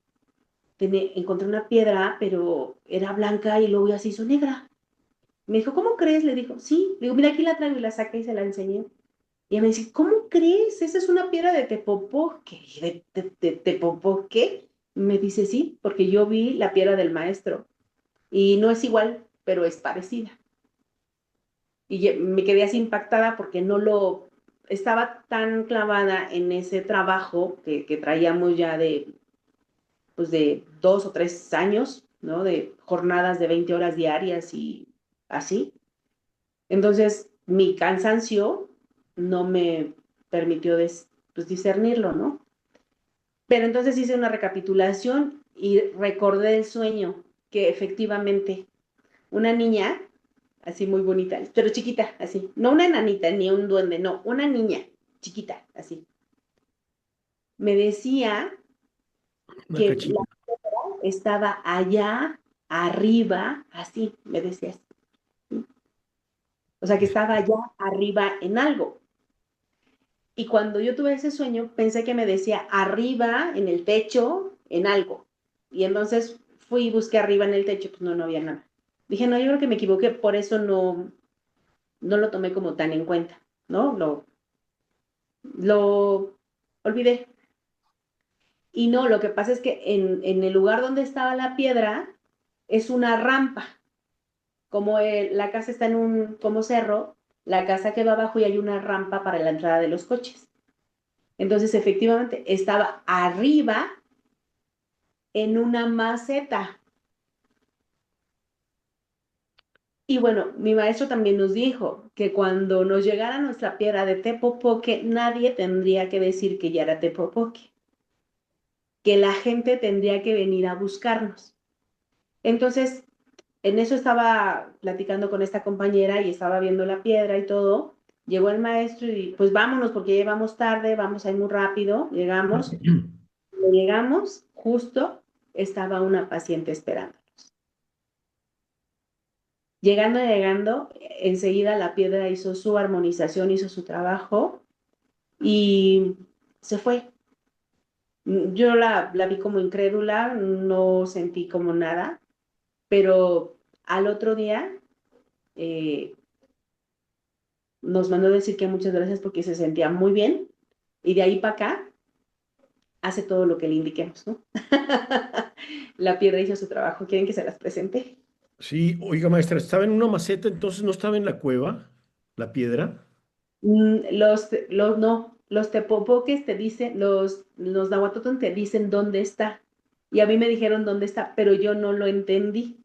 encontré una piedra, pero era blanca y luego ya se hizo negra? Me dijo, ¿cómo crees? Le dijo, sí. Le digo, mira, aquí la traigo y la saqué y se la enseñé. Y ella me dice, ¿cómo crees? Esa es una piedra de Tepopoque. ¿Y de Tepopoque? Me dice, sí, porque yo vi la piedra del maestro. Y no es igual, pero es parecida. Y me quedé así impactada porque no lo... Estaba tan clavada en ese trabajo que traíamos ya pues de 2 o 3 años, ¿no? De jornadas de 20 horas diarias y así. Entonces, mi cansancio no me permitió pues, discernirlo, ¿no? Pero entonces hice una recapitulación y recordé el sueño que efectivamente una niña, así muy bonita, pero chiquita, así, no una enanita ni un duende, no, una niña chiquita, así, me decía Una que la cachita. estaba allá arriba, así, me decía así. O sea, que estaba allá arriba en algo. Y cuando yo tuve ese sueño, pensé que me decía arriba, en el techo, en algo. Y entonces fui y busqué arriba en el techo, pues no, no había nada. Dije, no, yo creo que me equivoqué, por eso no lo tomé como tan en cuenta, ¿no? Lo olvidé. Y no, lo que pasa es que en el lugar donde estaba la piedra es una rampa. Como la casa está en un como cerro, la casa quedó abajo y hay una rampa para la entrada de los coches. Entonces, efectivamente, estaba arriba en una maceta. Y bueno, mi maestro también nos dijo que cuando nos llegara nuestra piedra de Tepopoque, nadie tendría que decir que ya era Tepopoque, que la gente tendría que venir a buscarnos. Entonces, en eso estaba platicando con esta compañera y estaba viendo la piedra y todo. Llegó el maestro y pues vámonos porque ya vamos tarde, vamos a ir muy rápido. Llegamos, justo estaba una paciente esperando. Llegando, enseguida la piedra hizo su armonización, hizo su trabajo y se fue. Yo la vi como incrédula, no sentí como nada, pero al otro día eh, nos mandó decir que muchas gracias porque se sentía muy bien y de ahí para acá hace todo lo que le indiquemos, ¿no? La piedra hizo su trabajo. ¿Quieren que se las presente? Sí, oiga, maestra, estaba en una maceta, entonces no estaba en la cueva, la piedra. No, los tepopoques te dicen, los nahuatotón te dicen dónde está. Y a mí me dijeron dónde está, pero yo no lo entendí.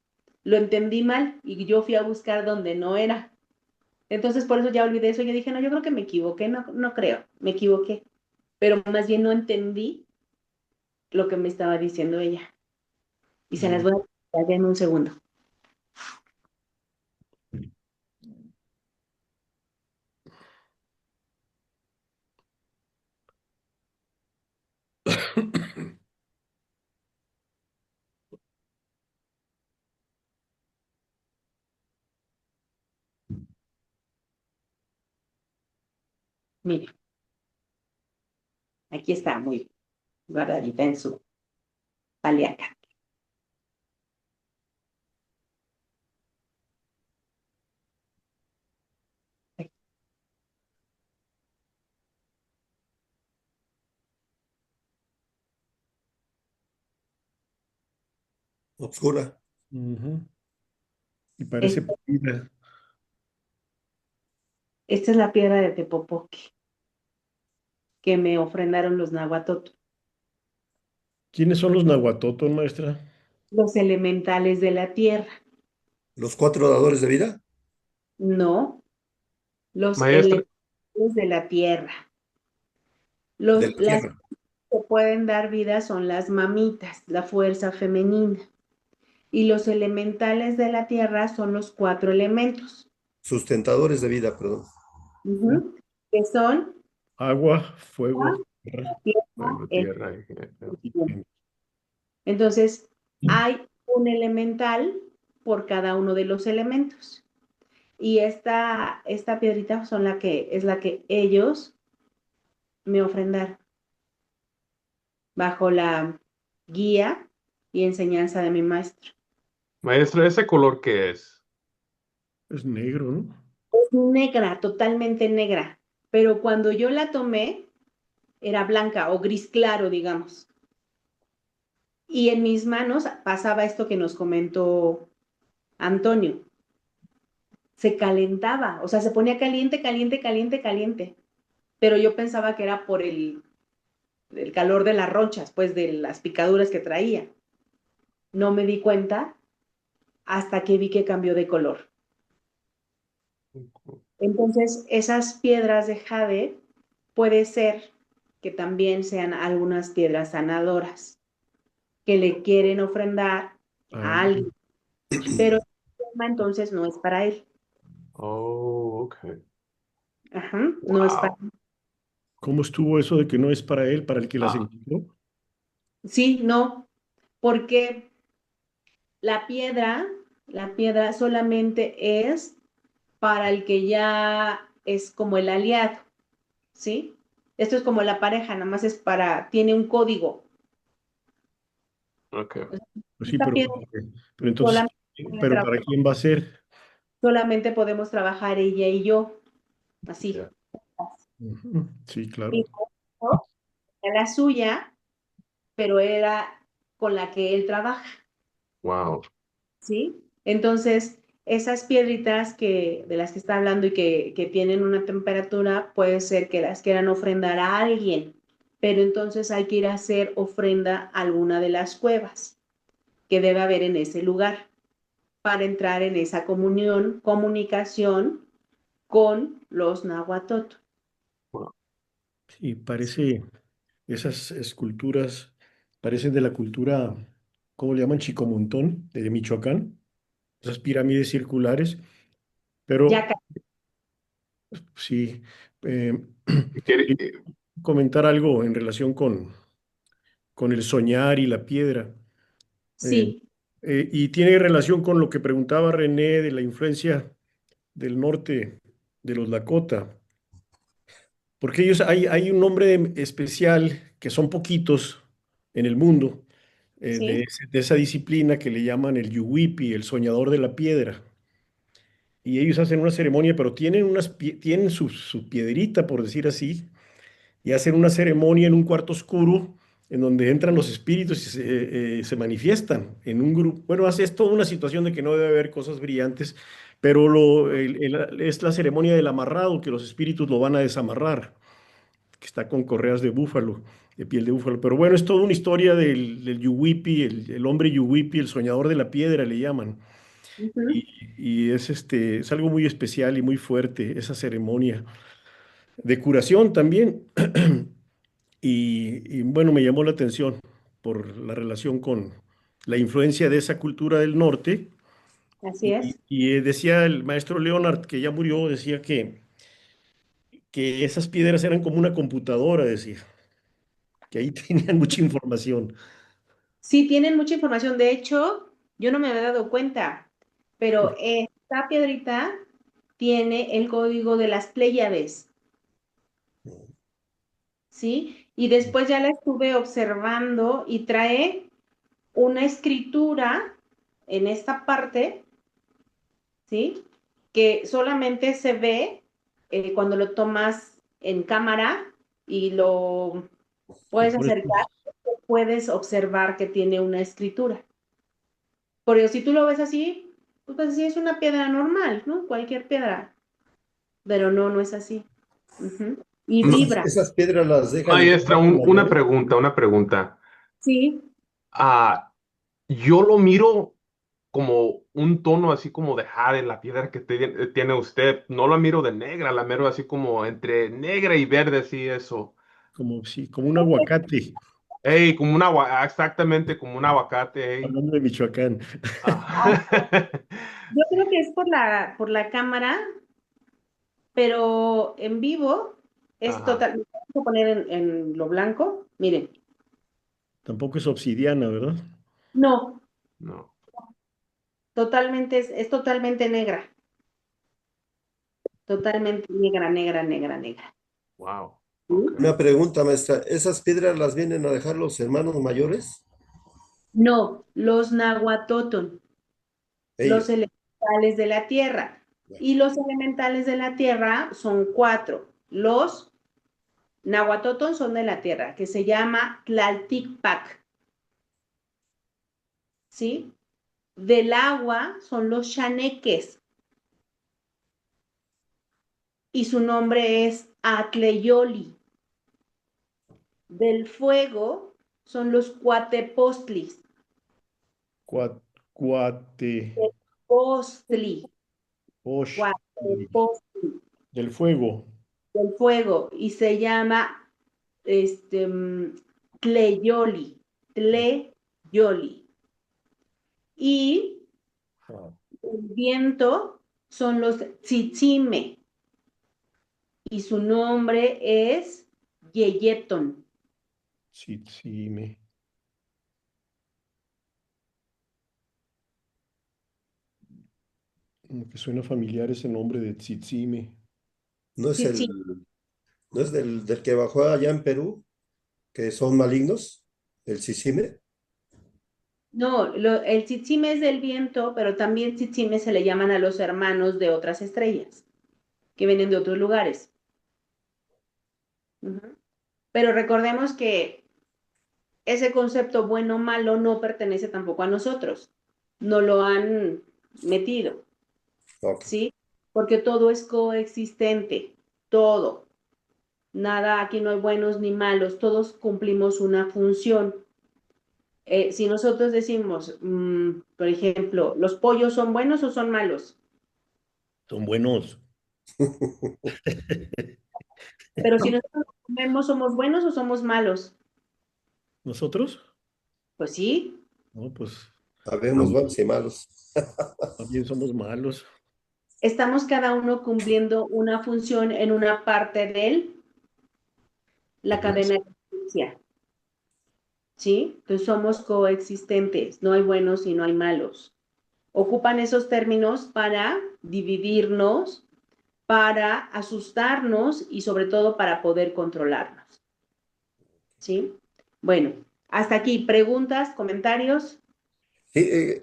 Lo entendí mal y yo fui a buscar donde no era. Entonces por eso ya olvidé eso. Yo dije, no, yo creo que me equivoqué, no, no creo, me equivoqué. Pero más bien no entendí lo que me estaba diciendo ella. Y se las Mm. voy a dar en un segundo. Mire, aquí está muy guardadita en su paliaca. Oscura. Ujú. Y parece Esta, pálida. esta es la piedra de Tepopoque que me ofrendaron los Nahuatoto, ¿Quiénes son los nahuatotos, maestra? los elementales de la tierra. Los 4 dadores de vida. No, los Maestra, elementales de la tierra. De la Las tierra. que pueden dar vida son las mamitas, la fuerza femenina. Y los elementales de la tierra son los 4 elementos, Sustentadores de vida, perdón. que son Agua, fuego, agua, tierra fuego, tierra, tierra y fuego. viento. Entonces, hay un elemental por cada uno de los elementos. Y esta piedrita es la que ellos me ofrendaron bajo la guía y enseñanza de mi maestro. maestra, ¿ese color qué es? Es negro, ¿no? Es negra, totalmente negra, pero cuando yo la tomé era blanca o gris claro, digamos. Y en mis manos pasaba esto que nos comentó Antonio. Se calentaba, o sea, se ponía caliente, caliente, caliente, caliente. Pero yo pensaba que era por el calor de las ronchas, pues de las picaduras que traía. No me di cuenta hasta que vi que cambió de color. Entonces, esas piedras de jade puede ser que también sean algunas piedras sanadoras que le quieren ofrendar a Ah, alguien, pero el tema entonces no es para él. Oh, ok. Ajá, no es para Wow. ¿cómo estuvo eso de que no es para él, para el que las Ah, encontró? sí, no, porque la piedra solamente es para el que ya es como el aliado, ¿sí? Esto es como la pareja, nada más tiene un código. ok. Pues sí, Esta piedra pero entonces, solamente, ¿pero para quién va a ser? solamente podemos trabajar ella y yo, así. Ya. Ujú. Sí, Y claro. la suya, pero era con la que él trabaja, Wow. ¿sí? Entonces, esas piedritas de las que está hablando y que tienen una temperatura, puede ser que las quieran ofrendar a alguien, pero entonces hay que ir a hacer ofrenda a alguna de las cuevas que debe haber en ese lugar para entrar en esa comunicación con los Nahuatoto. Wow. Sí, parece, esas esculturas parecen de la cultura, ¿cómo le llaman? Chicomontón, de Michoacán, esas pirámides circulares, Ya, pero sí, eh, Quiere- quería comentar algo en relación con el soñar y la piedra. Eh, sí, y tiene relación con lo que preguntaba René de la influencia del norte de los Lakota, porque hay un nombre especial que son poquitos en el mundo sí, de esa disciplina que le llaman el Yuwipi, el soñador de la piedra. Y ellos hacen una ceremonia, pero tienen, tienen su piedrita, por decir así, y hacen una ceremonia en un cuarto oscuro en donde entran los espíritus y se manifiestan en un grupo. Bueno, es toda una situación de que no debe haber cosas brillantes, pero es la ceremonia del amarrado, que los espíritus lo van a desamarrar, que está con correas de búfalo, de piel de búfalo. Pero bueno, es toda una historia del Yuwipi, el hombre Yuwipi, el soñador de la piedra, le llaman. ujú, Y es algo muy especial y muy fuerte esa ceremonia de curación también. Y bueno, me llamó la atención por la relación con la influencia de esa cultura del norte. así es. Decía el maestro Leonard, que ya murió, decía que esas piedras eran como una computadora, decía, que ahí tenían mucha información. Sí, tienen mucha información. De hecho, yo no me había dado cuenta, pero esta piedrita tiene el código de las Pléyades, ¿sí? Y después ya la estuve observando y trae una escritura en esta parte, ¿sí? Que solamente se ve cuando lo tomas en cámara y lo Le puedes pones acercar, puedes observar que tiene una escritura. Porque si tú lo ves así, pues sí es una piedra normal, ¿no? Cualquier piedra. Pero no, no es así. Ujú. Y vibra. Esas piedras las dejan en Maestra, contacto una mayores. pregunta, una pregunta. Sí, Ah, yo lo miro como un tono así como de jade, la piedra que tiene usted. No la miro de negra, la miro así como entre negra y verde, así eso. Como, sí, como un aguacate, Ey, exactamente como un aguacate, ey. hablando de Michoacán. Ah. yo creo que es por la cámara, pero en vivo es Ajá, total. Vamos a poner en lo blanco. Miren, Tampoco es obsidiana, ¿verdad? no, no. totalmente es totalmente negra. Totalmente negra, negra, negra, negra. Wow. Ok. ¿Sí? Una pregunta, maestra. ¿Esas piedras las vienen a dejar los hermanos mayores? No, los nahuatóton, los Ellos. elementales de la tierra. Y los elementales de la tierra son 4. Los nahuatóton son de la tierra, que se llama Tlalticpac, ¿sí? Del agua son los chaneques y su nombre es Atleyoli. Del fuego son los cuatepostlis. Cua- Cuate, Postli, Osh, cuatepostli, del fuego. del fuego, y se llama Tleyoli, Tleyoli. Y Ah, el viento son los tzitzime, y su nombre es Yeyeton. sí, sí, que suena familiar ese nombre de Tzitzime. ¿No es Tzitzime. no es del que bajó allá en Perú, que son malignos? ¿El Sisime? No, el tzitzime es del viento, pero también tzitzime se le llaman a los hermanos de otras estrellas, que vienen de otros lugares. Ujú. Pero recordemos que ese concepto bueno-malo no pertenece tampoco a nosotros. No lo han metido, Ok. ¿sí? Porque todo es coexistente, todo. Nada, aquí no hay buenos ni malos, todos cumplimos una función. Si nosotros decimos, por ejemplo, ¿los pollos son buenos o son malos? Son buenos. Pero si nosotros los comemos, ¿somos buenos o somos malos? ¿Nosotros? Pues sí, No, pues Habemos buenos y malos. también somos malos. estamos cada uno cumpliendo una función en una parte de la cadena de justicia, ¿sí? Entonces somos coexistentes, no hay buenos y no hay malos. Ocupan esos términos para dividirnos, para asustarnos y sobre todo para poder controlarnos, ¿sí? Bueno, hasta aquí, preguntas, comentarios. Sí,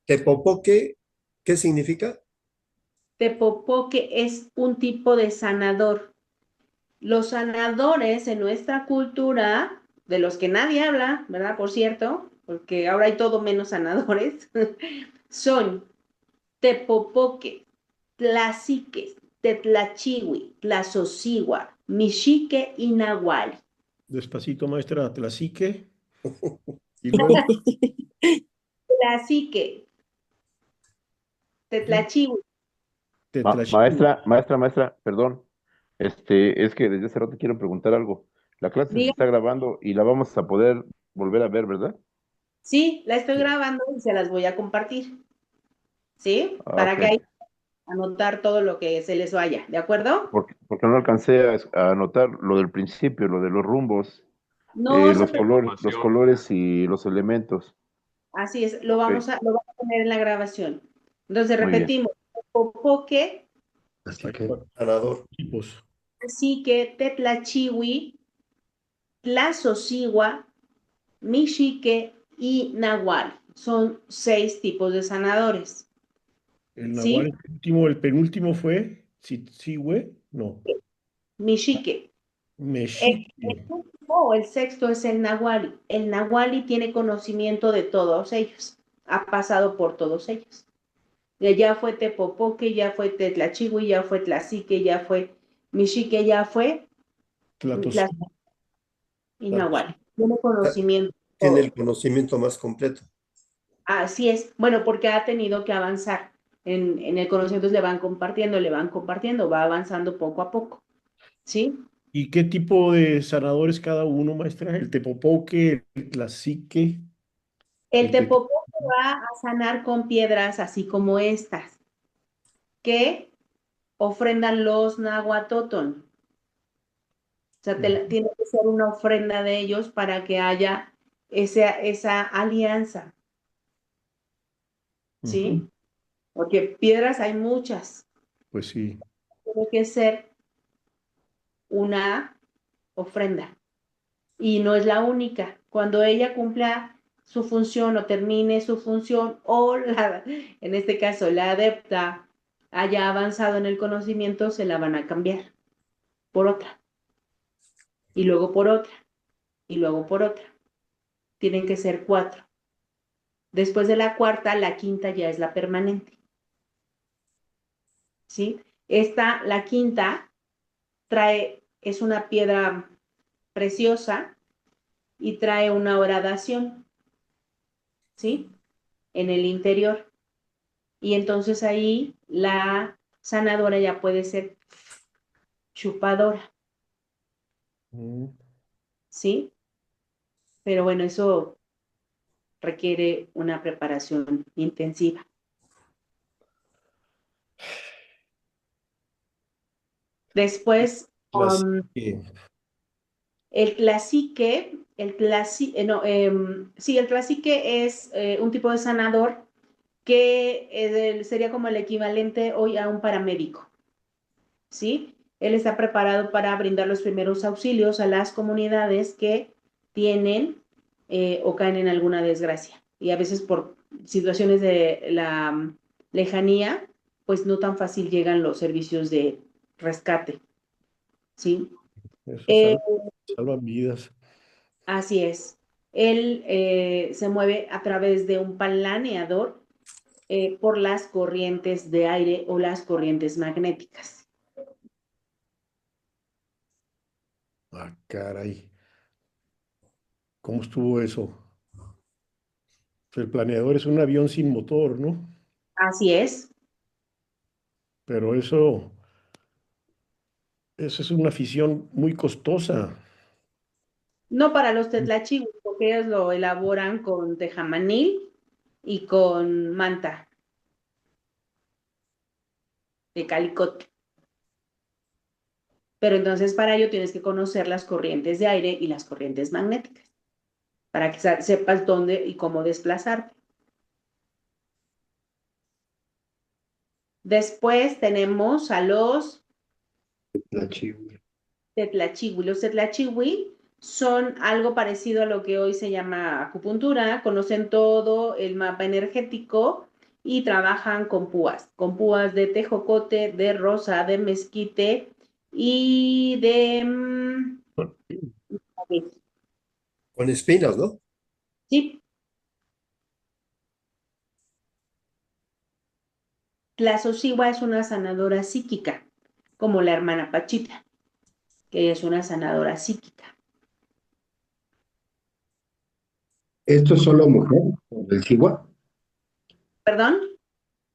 Tepopoque, ¿qué significa? Tepopoque es un tipo de sanador. Los sanadores en nuestra cultura, de los que nadie habla, ¿verdad? Por cierto, porque ahora hay todo menos sanadores, son Tepopoque, Tlaciques, Tetlachihui, Tlazocigua, Mixique y Nahual. Despacito, maestra, Tlacique. Y luego, Tlacique, Tetlachihui. Tetlachihui. Maestra, perdón. Es que desde hace rato quiero preguntar algo. La clase se Diga, está grabando y la vamos a poder volver a ver, ¿verdad? sí, la estoy Sí. grabando y se las voy a compartir, ¿sí? Ah, Para ok. que ahí anotar todo lo que se les vaya, ¿de acuerdo? Porque no alcancé a anotar lo del principio, lo de los rumbos, No se preocupen, los Información. colores y los elementos. así es, Ok, lo vamos a poner en la grabación. Entonces muy bien. repetimos, Popoque, Así Hay que, cuatro Ganador. tipos. Cacique, Tetlachihui, Tlazocigua, Mixique y Nahual. Son 6 tipos de sanadores, El Nahual, ¿sí? el penúltimo fue Tzitzihue. No, Mixique. Mexique. El sexto es el Nahuali. El Nahuali tiene conocimiento de todos ellos. Ha pasado por todos ellos. Ya fue Tepopoque, ya fue Tetlachigui, ya fue Tlacique, ya fue Mixique, ya fue Tlatos- y Nahuali. Tiene conocimiento de Tiene todo. el conocimiento más completo. Así es. Bueno, porque ha tenido que avanzar en el conocimiento, le van compartiendo, va avanzando poco a poco. ¿Sí? ¿Y qué tipo de sanadores cada uno, maestra? El tepopoque, el tlacique, El el tet- Tepopoque va a sanar con piedras así como estas, que ofrendan los Nahuatotón. O sea, tiene que ser una ofrenda de ellos para que haya esa alianza, ¿sí? Ujú. Porque piedras hay muchas. Pues sí. Tiene que ser una ofrenda. Y no es la única. Cuando ella cumpla su función o termine su función, en este caso la adepta haya avanzado en el conocimiento, se la van a cambiar por otra. Y luego por otra. Y luego por otra. Tienen que ser 4. Después de la cuarta, la quinta ya es la permanente. ¿Sí? La quinta, es una piedra preciosa y trae una horadación, ¿sí? En el interior. Y entonces ahí la sanadora ya puede ser chupadora, Mm. ¿sí? Pero bueno, eso requiere una preparación intensiva. Después, Tlacique. el clasique, sí, el clasique es un tipo de sanador que sería como el equivalente hoy a un paramédico, ¿sí? Él está preparado para brindar los primeros auxilios a las comunidades que tienen o caen en alguna desgracia. Y a veces por situaciones de la lejanía, pues no tan fácil llegan los servicios de rescate, ¿sí? Eso Eh, salva vidas. Así es. Él se mueve a través de un planeador por las corrientes de aire o las corrientes magnéticas. Ah, caray. ¿Cómo estuvo eso? El planeador es un avión sin motor, ¿no? Así es. Pero eso es una afición muy costosa. No para los tetlachigües, porque ellos lo elaboran con tejamanil y con manta de calicote. Pero entonces para ello tienes que conocer las corrientes de aire y las corrientes magnéticas, para que sepas dónde y cómo desplazarte. Después tenemos a los Tlachihuil. tetlachigui. Los tetlachigui son algo parecido a lo que hoy se llama acupuntura, conocen todo el mapa energético y trabajan con púas de tejocote, de rosa, de mezquite y de... Con espinas, ¿no? sí, la Sosiwa es una sanadora psíquica, como la hermana Pachita, que es una sanadora psíquica. ¿Esto es solo mujer? ¿El Sigua? ¿Perdón?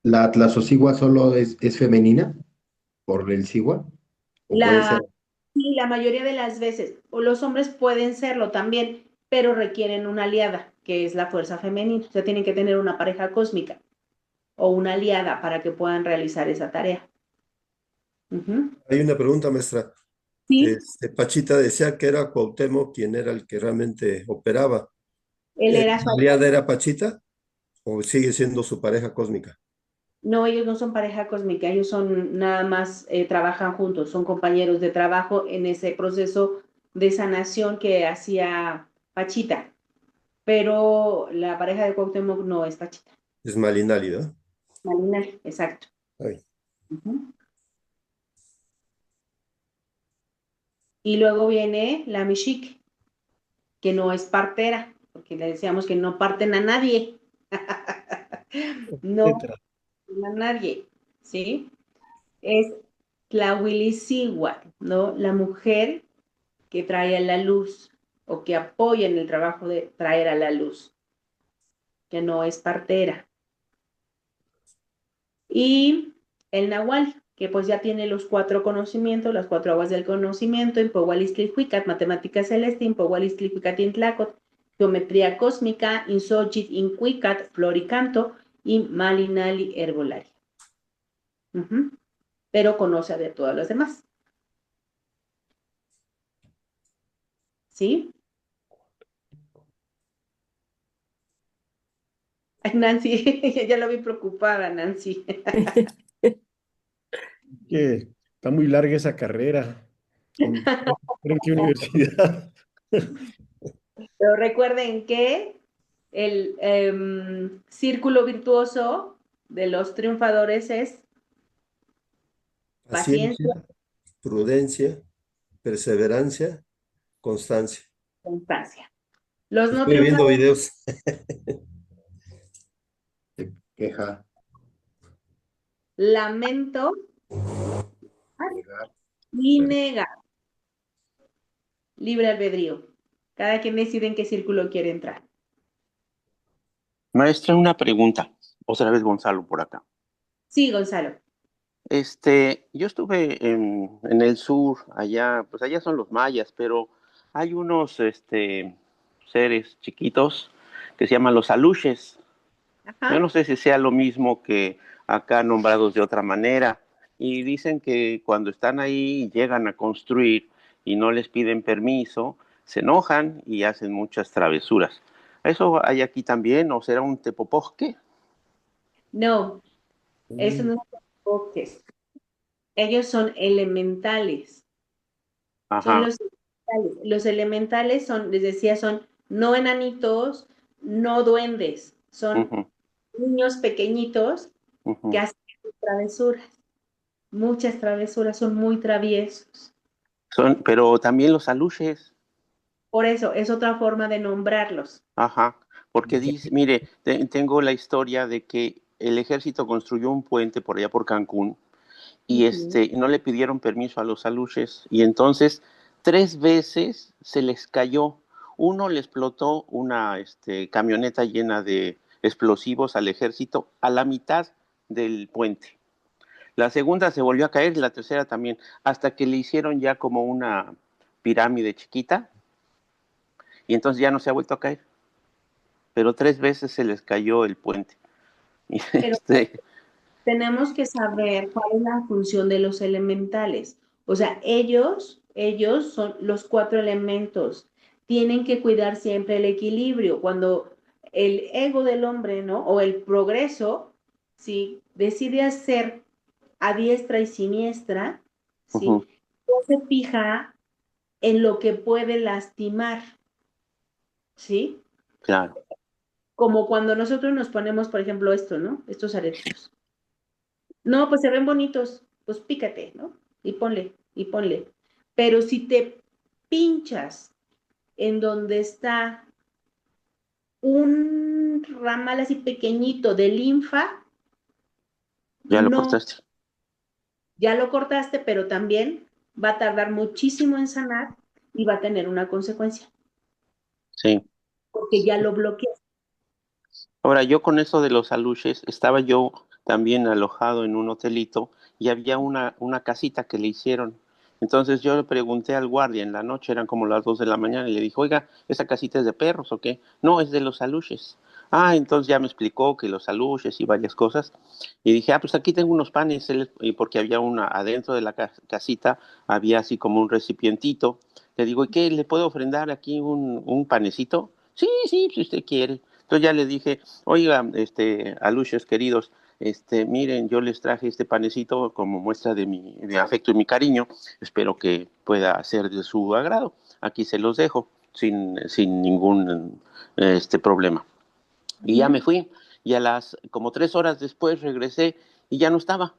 ¿La Tlazosigua solo es femenina por el Sigua? ¿O puede La ser? Sí, la mayoría de las veces, o los hombres pueden serlo también, pero requieren una aliada, que es la fuerza femenina. O sea, tienen que tener una pareja cósmica o una aliada para que puedan realizar esa tarea. Ujú. Hay una pregunta, maestra. Sí, Pachita decía que era Cuauhtémoc quien era el que realmente operaba. él era su ¿La aliada era Pachita o sigue siendo su pareja cósmica? No, ellos no son pareja cósmica, ellos son nada más, trabajan juntos, son compañeros de trabajo en ese proceso de sanación que hacía Pachita, pero la pareja de Cuauhtémoc no es Pachita. Es Malinali, ¿no? Marina, exacto. Ay. Ujú. Y luego viene la Mishik, que no es partera, porque le decíamos que no parten a nadie. No etcétera. a nadie, ¿sí? Es Tlahuilicihuatl, ¿no? La mujer que trae a la luz o que apoya en el trabajo de traer a la luz, que no es partera. Y el Nahual, que pues ya tiene los 4 conocimientos, las 4 aguas del conocimiento, en Pohualistlihuicat, matemática celeste, en Pohualistlihuicat, Intlacot, geometría cósmica, Insochit, Incuicat, floricanto y Malinali herbolaria. Pero conoce de todas las demás. ¿Sí? Ay, Nancy, ya lo vi preocupada, Nancy. Que está muy larga esa carrera. ¿En qué universidad? Pero recuerden que el círculo virtuoso de los triunfadores es Paciencia, paciencia, prudencia, perseverancia, constancia. constancia. Los no Estoy viendo triunfadores, videos. Se queja, lamento negar. y negar. Libre albedrío. Cada quien decide en qué círculo quiere entrar. Maestra, una pregunta. Otra vez Gonzalo por acá. Sí, Gonzalo. Yo estuve en el sur, allá, pues allá son los mayas, pero hay unos seres chiquitos que se llaman los aluches. Yo Ajá. no sé si sea lo mismo que acá nombrados de otra manera. Y dicen que cuando están ahí y llegan a construir y no les piden permiso, se enojan y hacen muchas travesuras. ¿Eso hay aquí también o será un tepoposque? No, eso Mm, no son bosques. Ellos son elementales. Son Ajá. los elementales. Los elementales son, les decía, son no enanitos, no duendes. Son Ujú, niños pequeñitos que ujú. hacen travesuras. Muchas travesuras, son muy traviesos. Pero también los aluches. Por eso, es otra forma de nombrarlos. Ajá, porque dice, mire, tengo la historia de que el ejército construyó un puente por allá por Cancún y Ujú. no le pidieron permiso a los aluches y entonces 3 veces se les cayó. Uno le explotó una camioneta llena de explosivos al ejército a la mitad del puente. La segunda se volvió a caer y la tercera también, hasta que le hicieron ya como una pirámide chiquita y entonces ya no se ha vuelto a caer. Pero 3 veces se les cayó el puente. Y Pero tenemos que saber cuál es la función de los elementales. O sea, ellos son los 4 elementos. Tienen que cuidar siempre el equilibrio. Cuando el ego del hombre, ¿no? O el progreso, ¿sí? Decide hacer a diestra y siniestra, ¿sí? uh-huh, No se fija en lo que puede lastimar, ¿sí? claro, Como cuando nosotros nos ponemos, por ejemplo, esto, ¿no? Estos aretes. No, pues se ven bonitos, pues pícate, ¿no? Y ponle, y ponle. Pero si te pinchas en donde está un ramal así pequeñito de linfa, ya lo no, cortaste. ya lo cortaste, pero también va a tardar muchísimo en sanar y va a tener una consecuencia, Sí. porque ya lo bloqueas. Ahora, yo con eso de los aluches, estaba yo también alojado en un hotelito y había una casita que le hicieron. Entonces yo le pregunté al guardia en la noche, eran como las 2 de la mañana, y le dije, oiga, ¿esa casita es de perros o qué? No, es de los aluches. Ah, entonces ya me explicó que los aluches y varias cosas. Y dije, ah, pues aquí tengo unos panes, y porque había adentro de la casita, había así como un recipientito. Le digo, ¿y qué? ¿Le puedo ofrendar aquí un panecito? Sí, sí, si usted quiere. Entonces ya le dije, oiga, aluches queridos, miren, yo les traje este panecito como muestra de mi afecto y mi cariño. Espero que pueda ser de su agrado. Aquí se los dejo sin ningún problema. Y ya me Ujú. fui. Y a las como 3 horas después regresé y ya no estaba.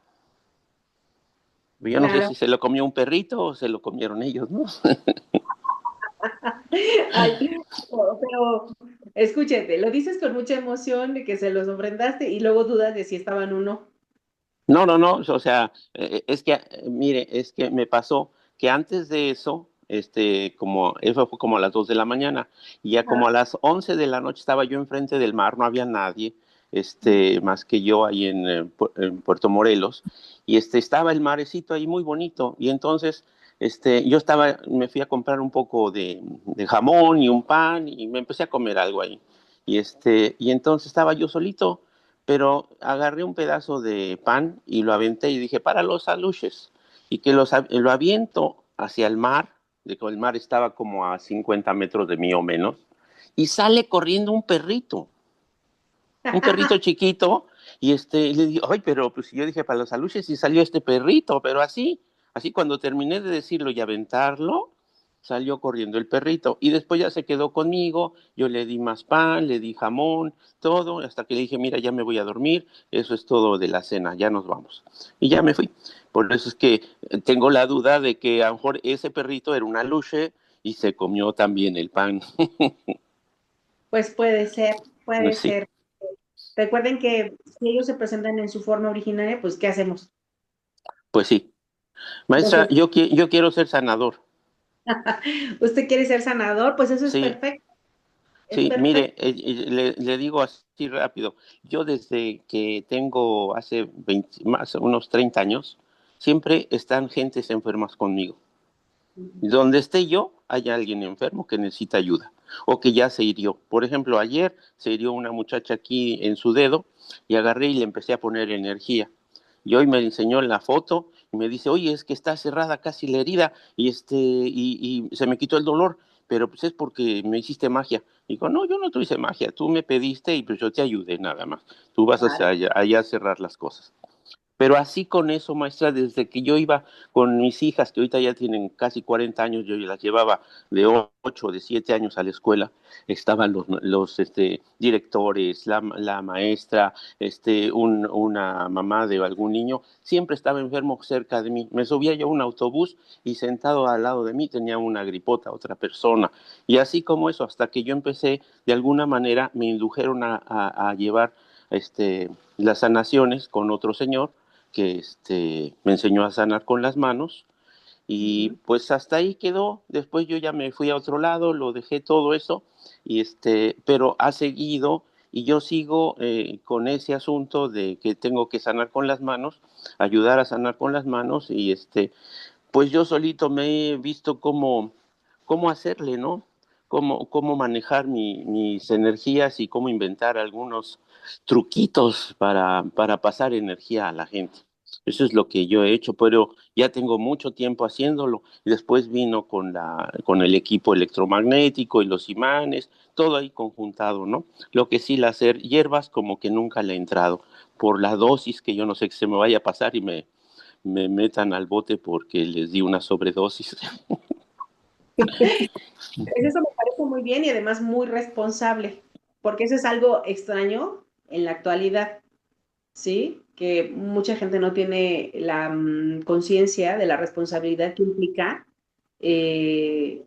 Yo no sé Claro. si se lo comió un perrito o se lo comieron ellos, ¿no? Ay, pero escúchate, lo dices con mucha emoción de que se los ofrendaste y luego dudas de si estaban o no. No, no, no, o sea, es que, mire, es que me pasó que antes de eso, como, eso fue como a las 2 de la mañana, y ya como a las 11 de la noche estaba yo enfrente del mar, no había nadie, más que yo ahí en Puerto Morelos, y estaba el marecito ahí muy bonito, y entonces, me fui a comprar un poco de jamón y un pan, y me empecé a comer algo ahí, y entonces estaba yo solito, pero agarré un pedazo de pan y lo aventé y dije, para los aluches, y que lo aviento hacia el mar, de que el mar estaba como a 50 metros de mí o menos, y sale corriendo un perrito chiquito, y le digo, ay, pero pues yo dije para los aluches y salió este perrito, pero así cuando terminé de decirlo y aventarlo, salió corriendo el perrito, y después ya se quedó conmigo, yo le di más pan, le di jamón, todo, hasta que le dije, mira, ya me voy a dormir, eso es todo de la cena, ya nos vamos. Y ya me fui. Por eso es que tengo la duda de que a lo mejor ese perrito era un aluche y se comió también el pan. Pues puede Sí, ser. Recuerden que si ellos se presentan en su forma originaria, pues ¿qué hacemos? pues sí. Maestra, Entonces, yo quiero ser sanador. usted quiere ser sanador, pues eso Sí, es sí, perfecto. mire, le digo así rápido. Yo desde que tengo hace 20, más unos 30 años, siempre están gentes enfermas conmigo. Donde esté yo, hay alguien enfermo que necesita ayuda o que ya se hirió. Por ejemplo, ayer se hirió una muchacha aquí en su dedo y agarré y le empecé a poner energía. Y hoy me enseñó la foto y me dice, oye, es que está cerrada casi la herida y se me quitó el dolor, pero pues es porque me hiciste magia. Digo, no, yo no te hice magia, tú me pediste y pues yo te ayudé nada más. Tú vas Claro. allá a cerrar las cosas. Pero así con eso, maestra, desde que yo iba con mis hijas, que ahorita ya tienen casi 40 años, yo las llevaba de 8, de 7 años a la escuela, estaban los directores, la maestra, una mamá de algún niño, siempre estaba enfermo cerca de mí. Me subía yo a un autobús y sentado al lado de mí tenía una gripota, otra persona. Y así como eso, hasta que yo empecé, de alguna manera, me indujeron a llevar las sanaciones con otro señor que me enseñó a sanar con las manos y Ujú. pues hasta ahí quedó. Después yo ya me fui a otro lado, lo dejé todo eso pero ha seguido y yo sigo con ese asunto de que tengo que sanar con las manos, ayudar a sanar con las manos y pues yo solito me he visto cómo hacerle, ¿no? Cómo manejar mis energías y cómo inventar algunos truquitos para pasar energía a la gente. Eso es lo que yo he hecho, pero ya tengo mucho tiempo haciéndolo. Y después vino con el equipo electromagnético y los imanes, todo ahí conjuntado, ¿no? Lo que sí, hacer hierbas como que nunca le he entrado por la dosis que yo no sé que se me vaya a pasar y me metan al bote porque les di una sobredosis. Pues eso me parece muy bien y además muy responsable, porque eso es algo extraño en la actualidad, ¿sí? Que mucha gente no tiene la conciencia de la responsabilidad que implica eh,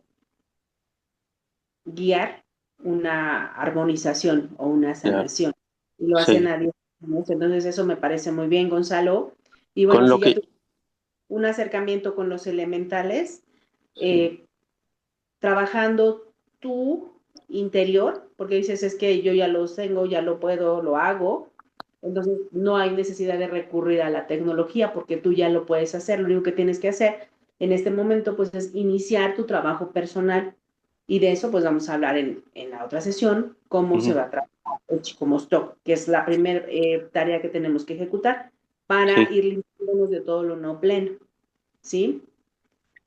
guiar una armonización o una Claro, sanación. Y lo hacen sí. a 10 años. Entonces eso me parece muy bien, Gonzalo. Y bueno, Con si lo ya que, tuviste un acercamiento con los elementales, sí, eh, trabajando tu interior, porque dices, es que yo ya lo tengo, ya lo puedo, lo hago. Entonces no hay necesidad de recurrir a la tecnología porque tú ya lo puedes hacer. Lo único que tienes que hacer en este momento pues es iniciar tu trabajo personal y de eso pues vamos a hablar en la otra sesión, cómo se ujú, va a trabajar el Chicomostoc, que es la primera tarea que tenemos que ejecutar para sí, ir limpiándonos de todo lo no pleno, ¿sí?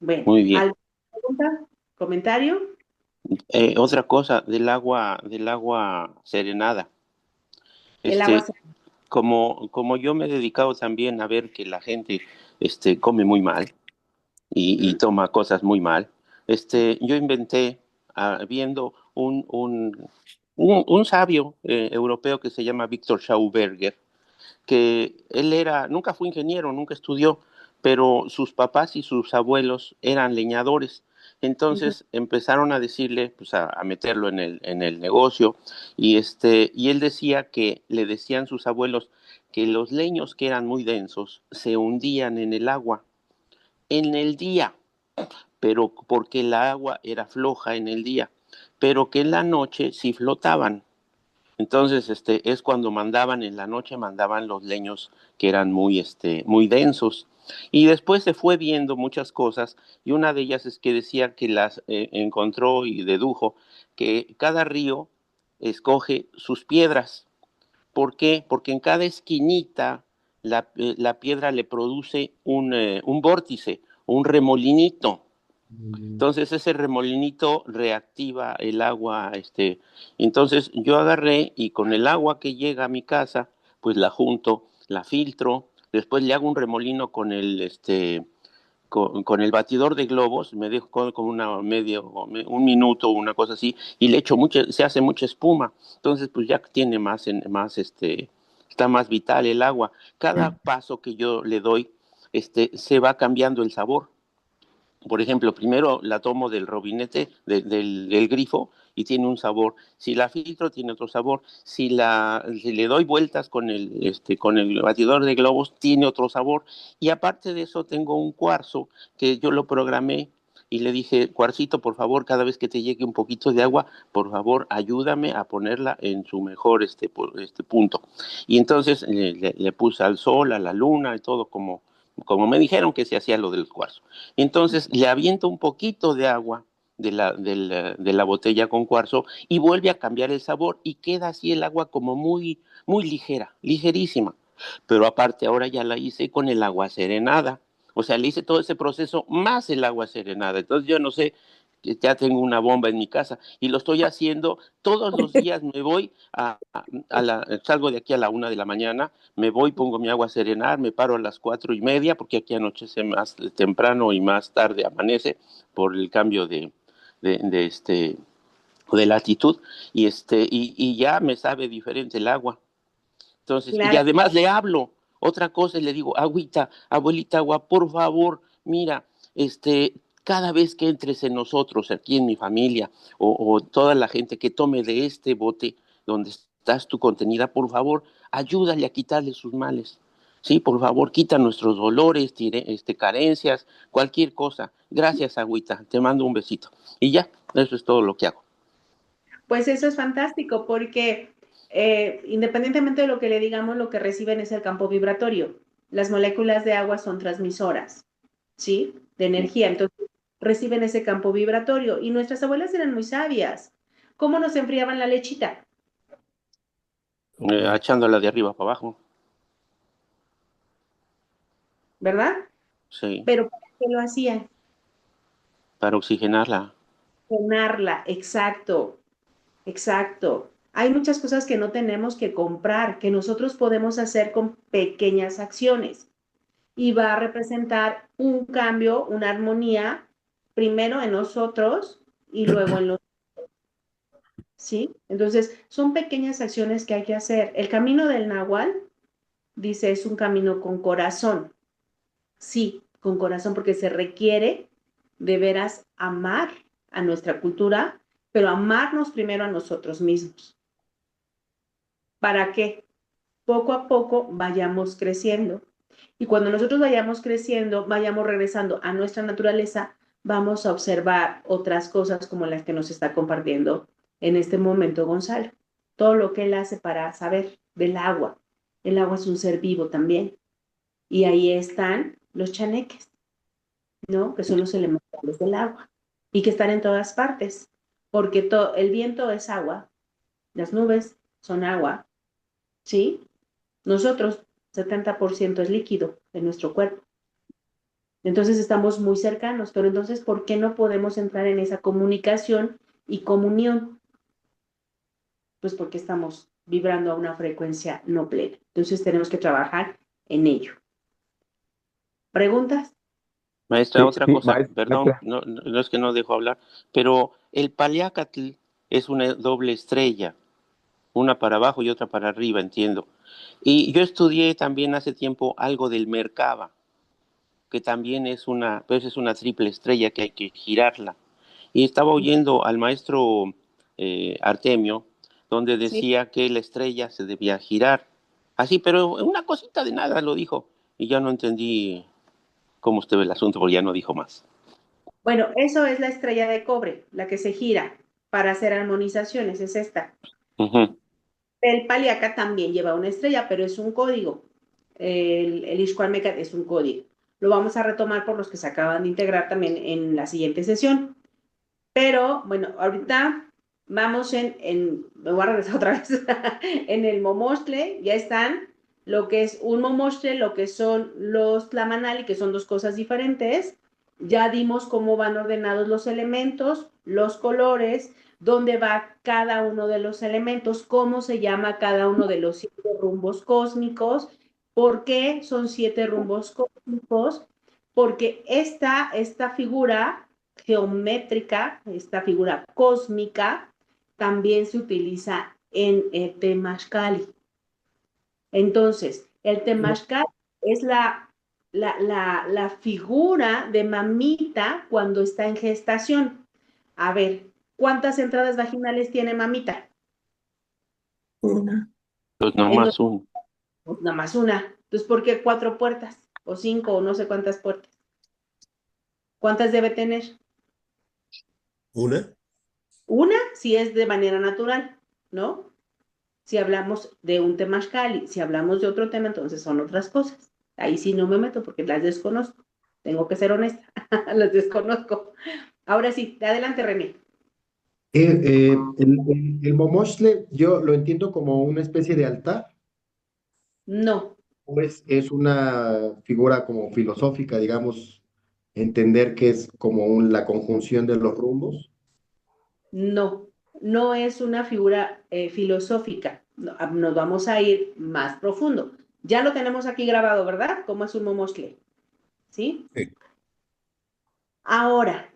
Bueno, muy bien. ¿alguna pregunta? ¿Comentario? Otra cosa, del agua serenada. El agua Este, como yo me he dedicado también a ver que la gente, come muy mal y ¿Mm? toma cosas muy mal, yo inventé, viendo un sabio europeo que se llama Víctor Schauberger, que él nunca fue ingeniero, nunca estudió, pero sus papás y sus abuelos eran leñadores. Entonces empezaron a decirle, pues a meterlo en el negocio, y él decía que le decían sus abuelos que los leños que eran muy densos se hundían en el agua, en el día, pero porque el agua era floja en el día, pero que en la noche sí flotaban. Entonces, es cuando mandaban en la noche, mandaban los leños que eran muy densos. Y después se fue viendo muchas cosas, y una de ellas es que decía que las encontró y dedujo que cada río escoge sus piedras. ¿Por qué? Porque en cada esquinita la piedra le produce un vórtice, un remolinito. Entonces ese remolinito reactiva el agua, entonces yo agarré y con el agua que llega a mi casa, pues la junto, la filtro, después le hago un remolino con el batidor de globos, me dejo como un minuto o una cosa así, y le echo se hace mucha espuma, entonces pues ya tiene está más vital el agua. Cada paso que yo le doy, se va cambiando el sabor. Por ejemplo, primero la tomo del robinete, del grifo, y tiene un sabor. Si la filtro, tiene otro sabor. Si le doy vueltas con el batidor de globos, tiene otro sabor. Y aparte de eso, tengo un cuarzo que yo lo programé y le dije, cuarcito, por favor, cada vez que te llegue un poquito de agua, por favor, ayúdame a ponerla en su mejor punto. Y entonces le puse al sol, a la luna y todo como me dijeron que se hacía lo del cuarzo. Entonces le aviento un poquito de agua de la botella con cuarzo y vuelve a cambiar el sabor y queda así el agua como muy ligera, ligerísima. Pero aparte ahora ya la hice con el agua serenada. O sea, le hice todo ese proceso más el agua serenada. Entonces yo no sé, ya tengo una bomba en mi casa y lo estoy haciendo todos los días. Me voy salgo de aquí a la 1 de la mañana, me voy, pongo mi agua a serenar, me paro a las 4:30 porque aquí anochece más temprano y más tarde amanece por el cambio de, de este de latitud, y ya me sabe diferente el agua. Entonces, y Claro. además le hablo otra cosa y le digo, agüita, abuelita agua, por favor, mira, cada vez que entres en nosotros, aquí en mi familia, o toda la gente que tome de este bote donde estás tú contenida, por favor, ayúdale a quitarle sus males. Sí, por favor, quita nuestros dolores, carencias, cualquier cosa. Gracias, agüita, te mando un besito. Y ya, eso es todo lo que hago. Pues eso es fantástico porque independientemente de lo que le digamos, lo que reciben es el campo vibratorio. Las moléculas de agua son transmisoras, ¿sí? De energía. Entonces reciben ese campo vibratorio. Y nuestras abuelas eran muy sabias. ¿Cómo nos enfriaban la lechita? Echándola de arriba para abajo. ¿Verdad? Sí. Pero ¿para qué lo hacían? Para oxigenarla. Llenarla, exacto, exacto. Hay muchas cosas que no tenemos que comprar, que nosotros podemos hacer con pequeñas acciones. Y va a representar un cambio, una armonía, primero en nosotros y luego en los... ¿Sí? Entonces, son pequeñas acciones que hay que hacer. El camino del Nahual, dice, es un camino con corazón. Sí, con corazón, porque se requiere de veras amar a nuestra cultura, pero amarnos primero a nosotros mismos. ¿Para qué? Poco a poco vayamos creciendo. Y cuando nosotros vayamos creciendo, vayamos regresando a nuestra naturaleza, vamos a observar otras cosas como las que nos está compartiendo en este momento Gonzalo. Todo lo que él hace para saber del agua. El agua es un ser vivo también. Y ahí están los chaneques, ¿no? Que son los elementales del agua y que están en todas partes, porque el viento es agua, las nubes son agua, ¿sí? Nosotros, 70% es líquido de nuestro cuerpo. Entonces estamos muy cercanos, pero entonces, ¿por qué no podemos entrar en esa comunicación y comunión? Pues porque estamos vibrando a una frecuencia no plena. Entonces tenemos que trabajar en ello. ¿Preguntas? Maestra, otra cosa, perdón, Maestra. no es que no dejo hablar, pero el Paliacatl es una doble estrella, una para abajo y otra para arriba, entiendo. Y yo estudié también hace tiempo algo del Merkaba. que también es una, pues es una triple estrella que hay que girarla. Y estaba oyendo al maestro Artemio, donde Sí. decía que la estrella se debía girar. Así, pero una cosita de nada lo dijo. Y ya no entendí cómo usted ve el asunto, porque ya no dijo más. Bueno, eso es la estrella de cobre, la que se gira para hacer armonizaciones, es esta. Ujú. El Paliaca también lleva una estrella, pero es un código. El Ixcualmeca es un código. Lo vamos a retomar por los que se acaban de integrar también en la siguiente sesión. Pero bueno, ahorita vamos me voy a regresar otra vez, en el Momoxtle, ya están lo que es un Momoxtle, lo que son los Tlamanali, que son dos cosas diferentes. Ya dimos cómo van ordenados los elementos, los colores, dónde va cada uno de los elementos, cómo se llama cada uno de los 7 rumbos cósmicos, por qué son 7 rumbos cósmicos, porque esta figura geométrica, esta figura cósmica, también se utiliza en el Temazcali. Entonces, el Temazcali es la figura de mamita cuando está en gestación. A ver, ¿cuántas entradas vaginales tiene mamita? Una. Pues nada más Entonces, un. pues, nada más una. Entonces, ¿por qué 4 puertas? O 5, o no sé cuántas puertas. ¿Cuántas debe tener? ¿Una? Una, si es de manera natural, ¿no? Si hablamos de un temazcali, si hablamos de otro tema, entonces son otras cosas. Ahí sí no me meto porque las desconozco. Tengo que ser honesta, las desconozco. Ahora sí, adelante, René. El momoxtle yo lo entiendo como una especie de altar, No, o es una figura como filosófica, digamos, entender que es como la conjunción de los rumbos. no, no es una figura filosófica. No, nos vamos a ir más profundo. Ya lo tenemos aquí grabado, ¿verdad? ¿Cómo es un momoscle? ¿Sí? Sí. Ahora,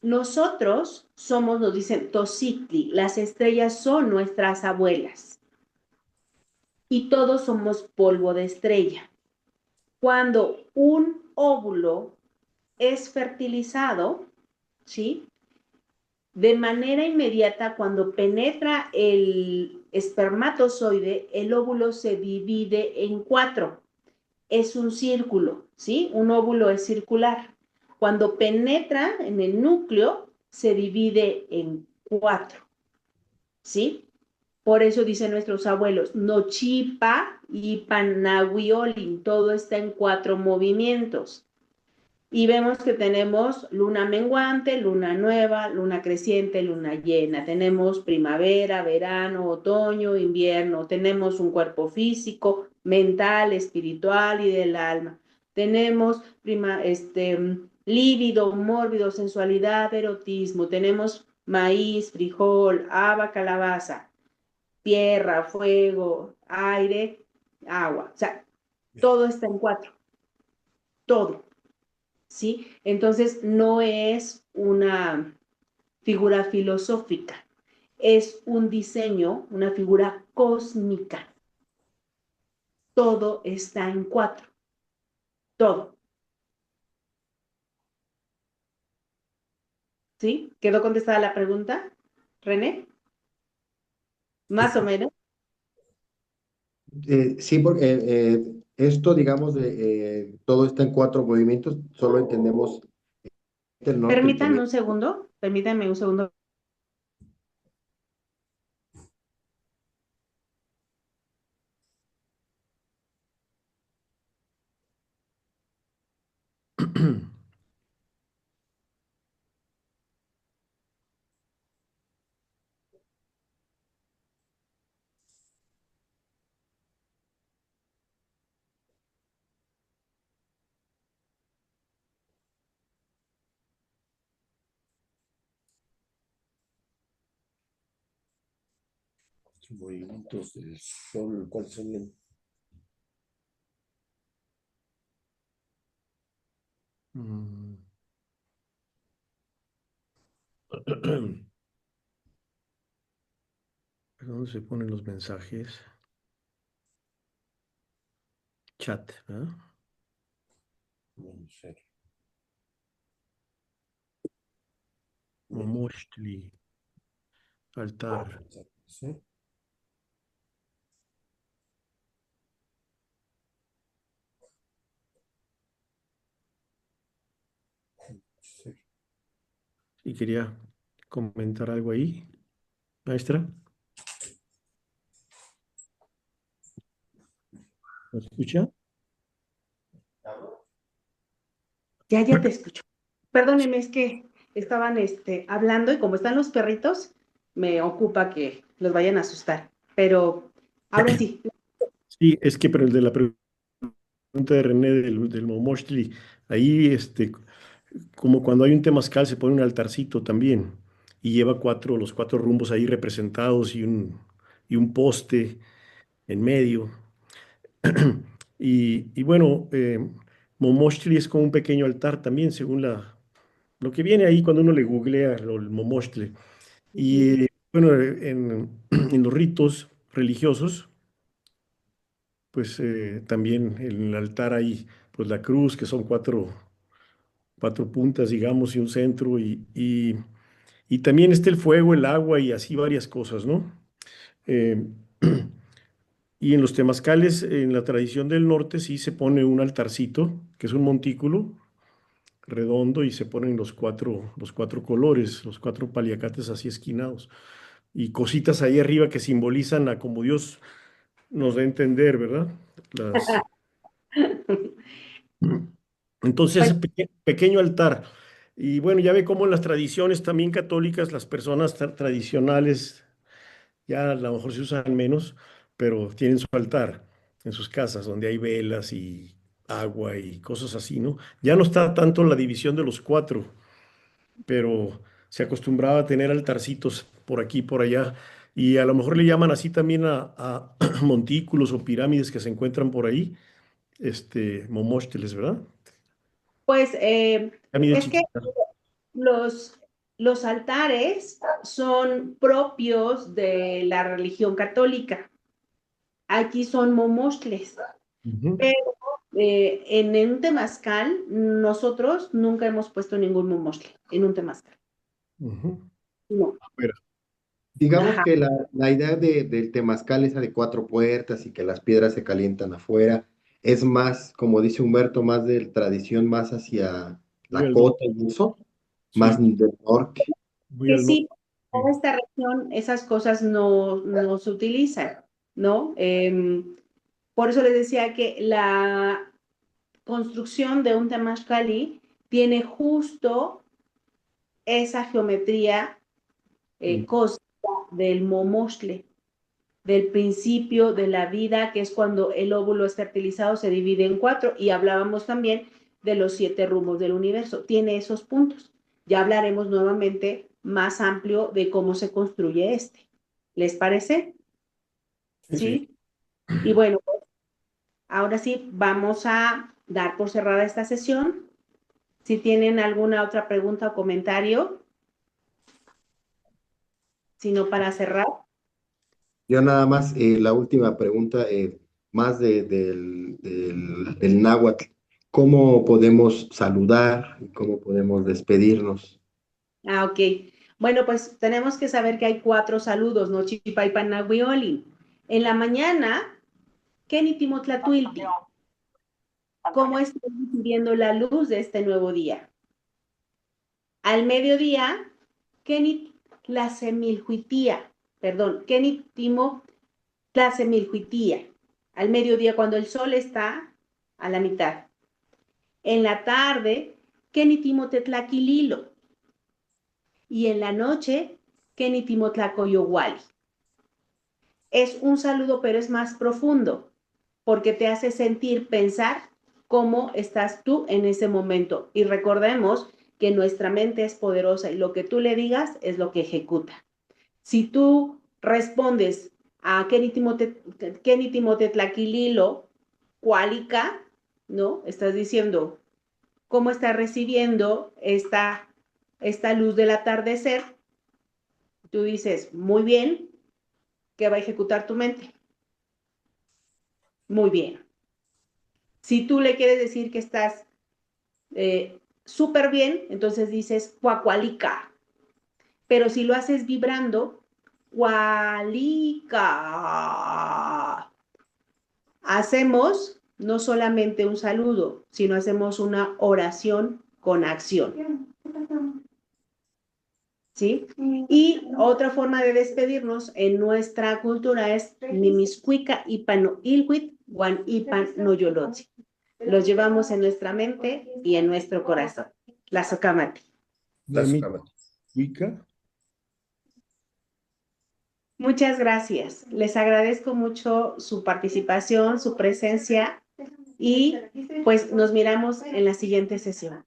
nosotros somos, nos dicen Tositli, las estrellas son nuestras abuelas y todos somos polvo de estrella. Cuando un óvulo es fertilizado, ¿sí? De manera inmediata, cuando penetra el espermatozoide, el óvulo se divide en 4. Es un círculo, ¿sí? Un óvulo es circular. Cuando penetra en el núcleo, se divide en 4, ¿sí? Por eso dicen nuestros abuelos, Nochipa y Panawiolin, todo está en 4 movimientos. Y vemos que tenemos luna menguante, luna nueva, luna creciente, luna llena. Tenemos primavera, verano, otoño, invierno. Tenemos un cuerpo físico, mental, espiritual y del alma. Tenemos líbido, mórbido, sensualidad, erotismo. Tenemos maíz, frijol, haba, calabaza, tierra, fuego, aire, agua. O sea, todo está en 4. Todo. ¿Sí? Entonces, no es una figura filosófica, es un diseño, una figura cósmica. Todo está en 4, todo. ¿Sí? ¿Quedó contestada la pregunta, René? Más o menos. Sí, porque esto, digamos, de todo está en 4 movimientos, solo entendemos el norte, el Permítanme poniente. un segundo, permítanme un segundo. Los movimientos del sol, ¿cuáles son? Mm. ¿Dónde se ponen los mensajes? Chat, ¿verdad? No sé. Momochtli, altar. ¿Sí? Sí. Y quería comentar algo ahí, maestra. ¿Me escucha? Ya te escucho. Perdónenme, es que estaban hablando y como están los perritos, me ocupa que los vayan a asustar. Pero ahora sí. Sí, es que, pero el de la pregunta de René del Momochtli, ahí, como cuando hay un temazcal, se pone un altarcito también y lleva los cuatro rumbos ahí representados y un poste en medio. Y bueno, Momochtli es como un pequeño altar también, según lo que viene ahí cuando uno le googlea el Momochtli. Y bueno, en los ritos religiosos, pues también en el altar hay pues la cruz, que son cuatro puntas, digamos, y un centro, y también está el fuego, el agua y así varias cosas, ¿no? Eh, y en los temazcales, en la tradición del norte, sí se pone un altarcito, que es un montículo redondo, y se ponen los cuatro colores, los cuatro paliacates así esquinados, y cositas ahí arriba que simbolizan a como Dios nos da a entender, ¿verdad? Las, Entonces, Pues, ese pequeño altar. Y bueno, ya ve cómo en las tradiciones también católicas, las personas tradicionales, ya a lo mejor se usan menos, pero tienen su altar en sus casas, donde hay velas y agua y cosas así, ¿no? Ya no está tanto la división de los cuatro, pero se acostumbraba a tener altarcitos por aquí, por allá. Y a lo mejor le llaman así también a montículos o pirámides que se encuentran por ahí, momósteles, ¿verdad? pues Pirámides es que chiquitas. los, los altares son propios de la religión católica. Aquí son momochtles. Ujú, Pero en un temazcal, nosotros nunca hemos puesto ningún momochtle en un temazcal. ujú. No. Fuera. Digamos Ajá. que la idea del temazcal, esa de cuatro puertas y que las piedras se calientan afuera, es más, como dice Humberto, más de tradición, más hacia Muy la al costa norte. y eso, más Sí, del norte. muy Que al norte. sí, en esta región esas cosas no se utilizan, ¿no? Por eso les decía que la construcción de un temazcali tiene justo esa geometría Mm, cósmica del momochtle, del principio de la vida, que es cuando el óvulo es fertilizado, se divide en cuatro, y hablábamos también de los 7 rumbos del universo. Tiene esos puntos. Ya hablaremos nuevamente más amplio de cómo se construye este. ¿Les parece? Sí. Sí. Y bueno, pues, ahora sí, vamos a dar por cerrada esta sesión. Si tienen alguna otra pregunta o comentario, sino para cerrar. Yo nada más, la última pregunta, más del náhuatl. ¿Cómo podemos saludar y cómo podemos despedirnos? Ok. Bueno, pues tenemos que saber que hay 4 saludos, ¿no? Chipaipanagüioli. En la mañana, Kenitimotlatuilpi. ¿Cómo estás recibiendo la luz de este nuevo día? Al mediodía, Kenitlasemilhuitía. Perdón, Kenitimotlacemilhuitía. Al mediodía, cuando el sol está a la mitad. En la tarde, Kenitimotetlaquililo. Y en la noche, Kenitimotlacoyowali. Es un saludo, pero es más profundo, porque te hace sentir, pensar cómo estás tú en ese momento. Y recordemos que nuestra mente es poderosa y lo que tú le digas es lo que ejecuta. Si tú respondes a Kenitimotetlaquililo, cuálica, ¿no? Estás diciendo cómo estás recibiendo esta luz del atardecer. Tú dices, muy bien, ¿qué va a ejecutar tu mente? Muy bien. Si tú le quieres decir que estás súper bien, entonces dices cuacualica. Pero si lo haces vibrando, cualica. Hacemos no solamente un saludo, sino hacemos una oración con acción. ¿Sí? Y otra forma de despedirnos en nuestra cultura es Nimiscuica Ipano Ilhuit, Juan Ipan Noyolotzi. Los llevamos en nuestra mente y en nuestro corazón. La Socamati. Wicca. Muchas gracias. Les agradezco mucho su participación, su presencia y pues nos miramos en la siguiente sesión.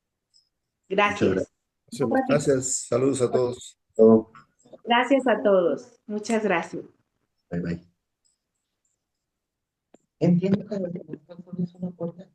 Gracias. Gracias. Saludos a todos. Gracias a todos. Muchas gracias. Bye, bye. Entiendo que es una puerta.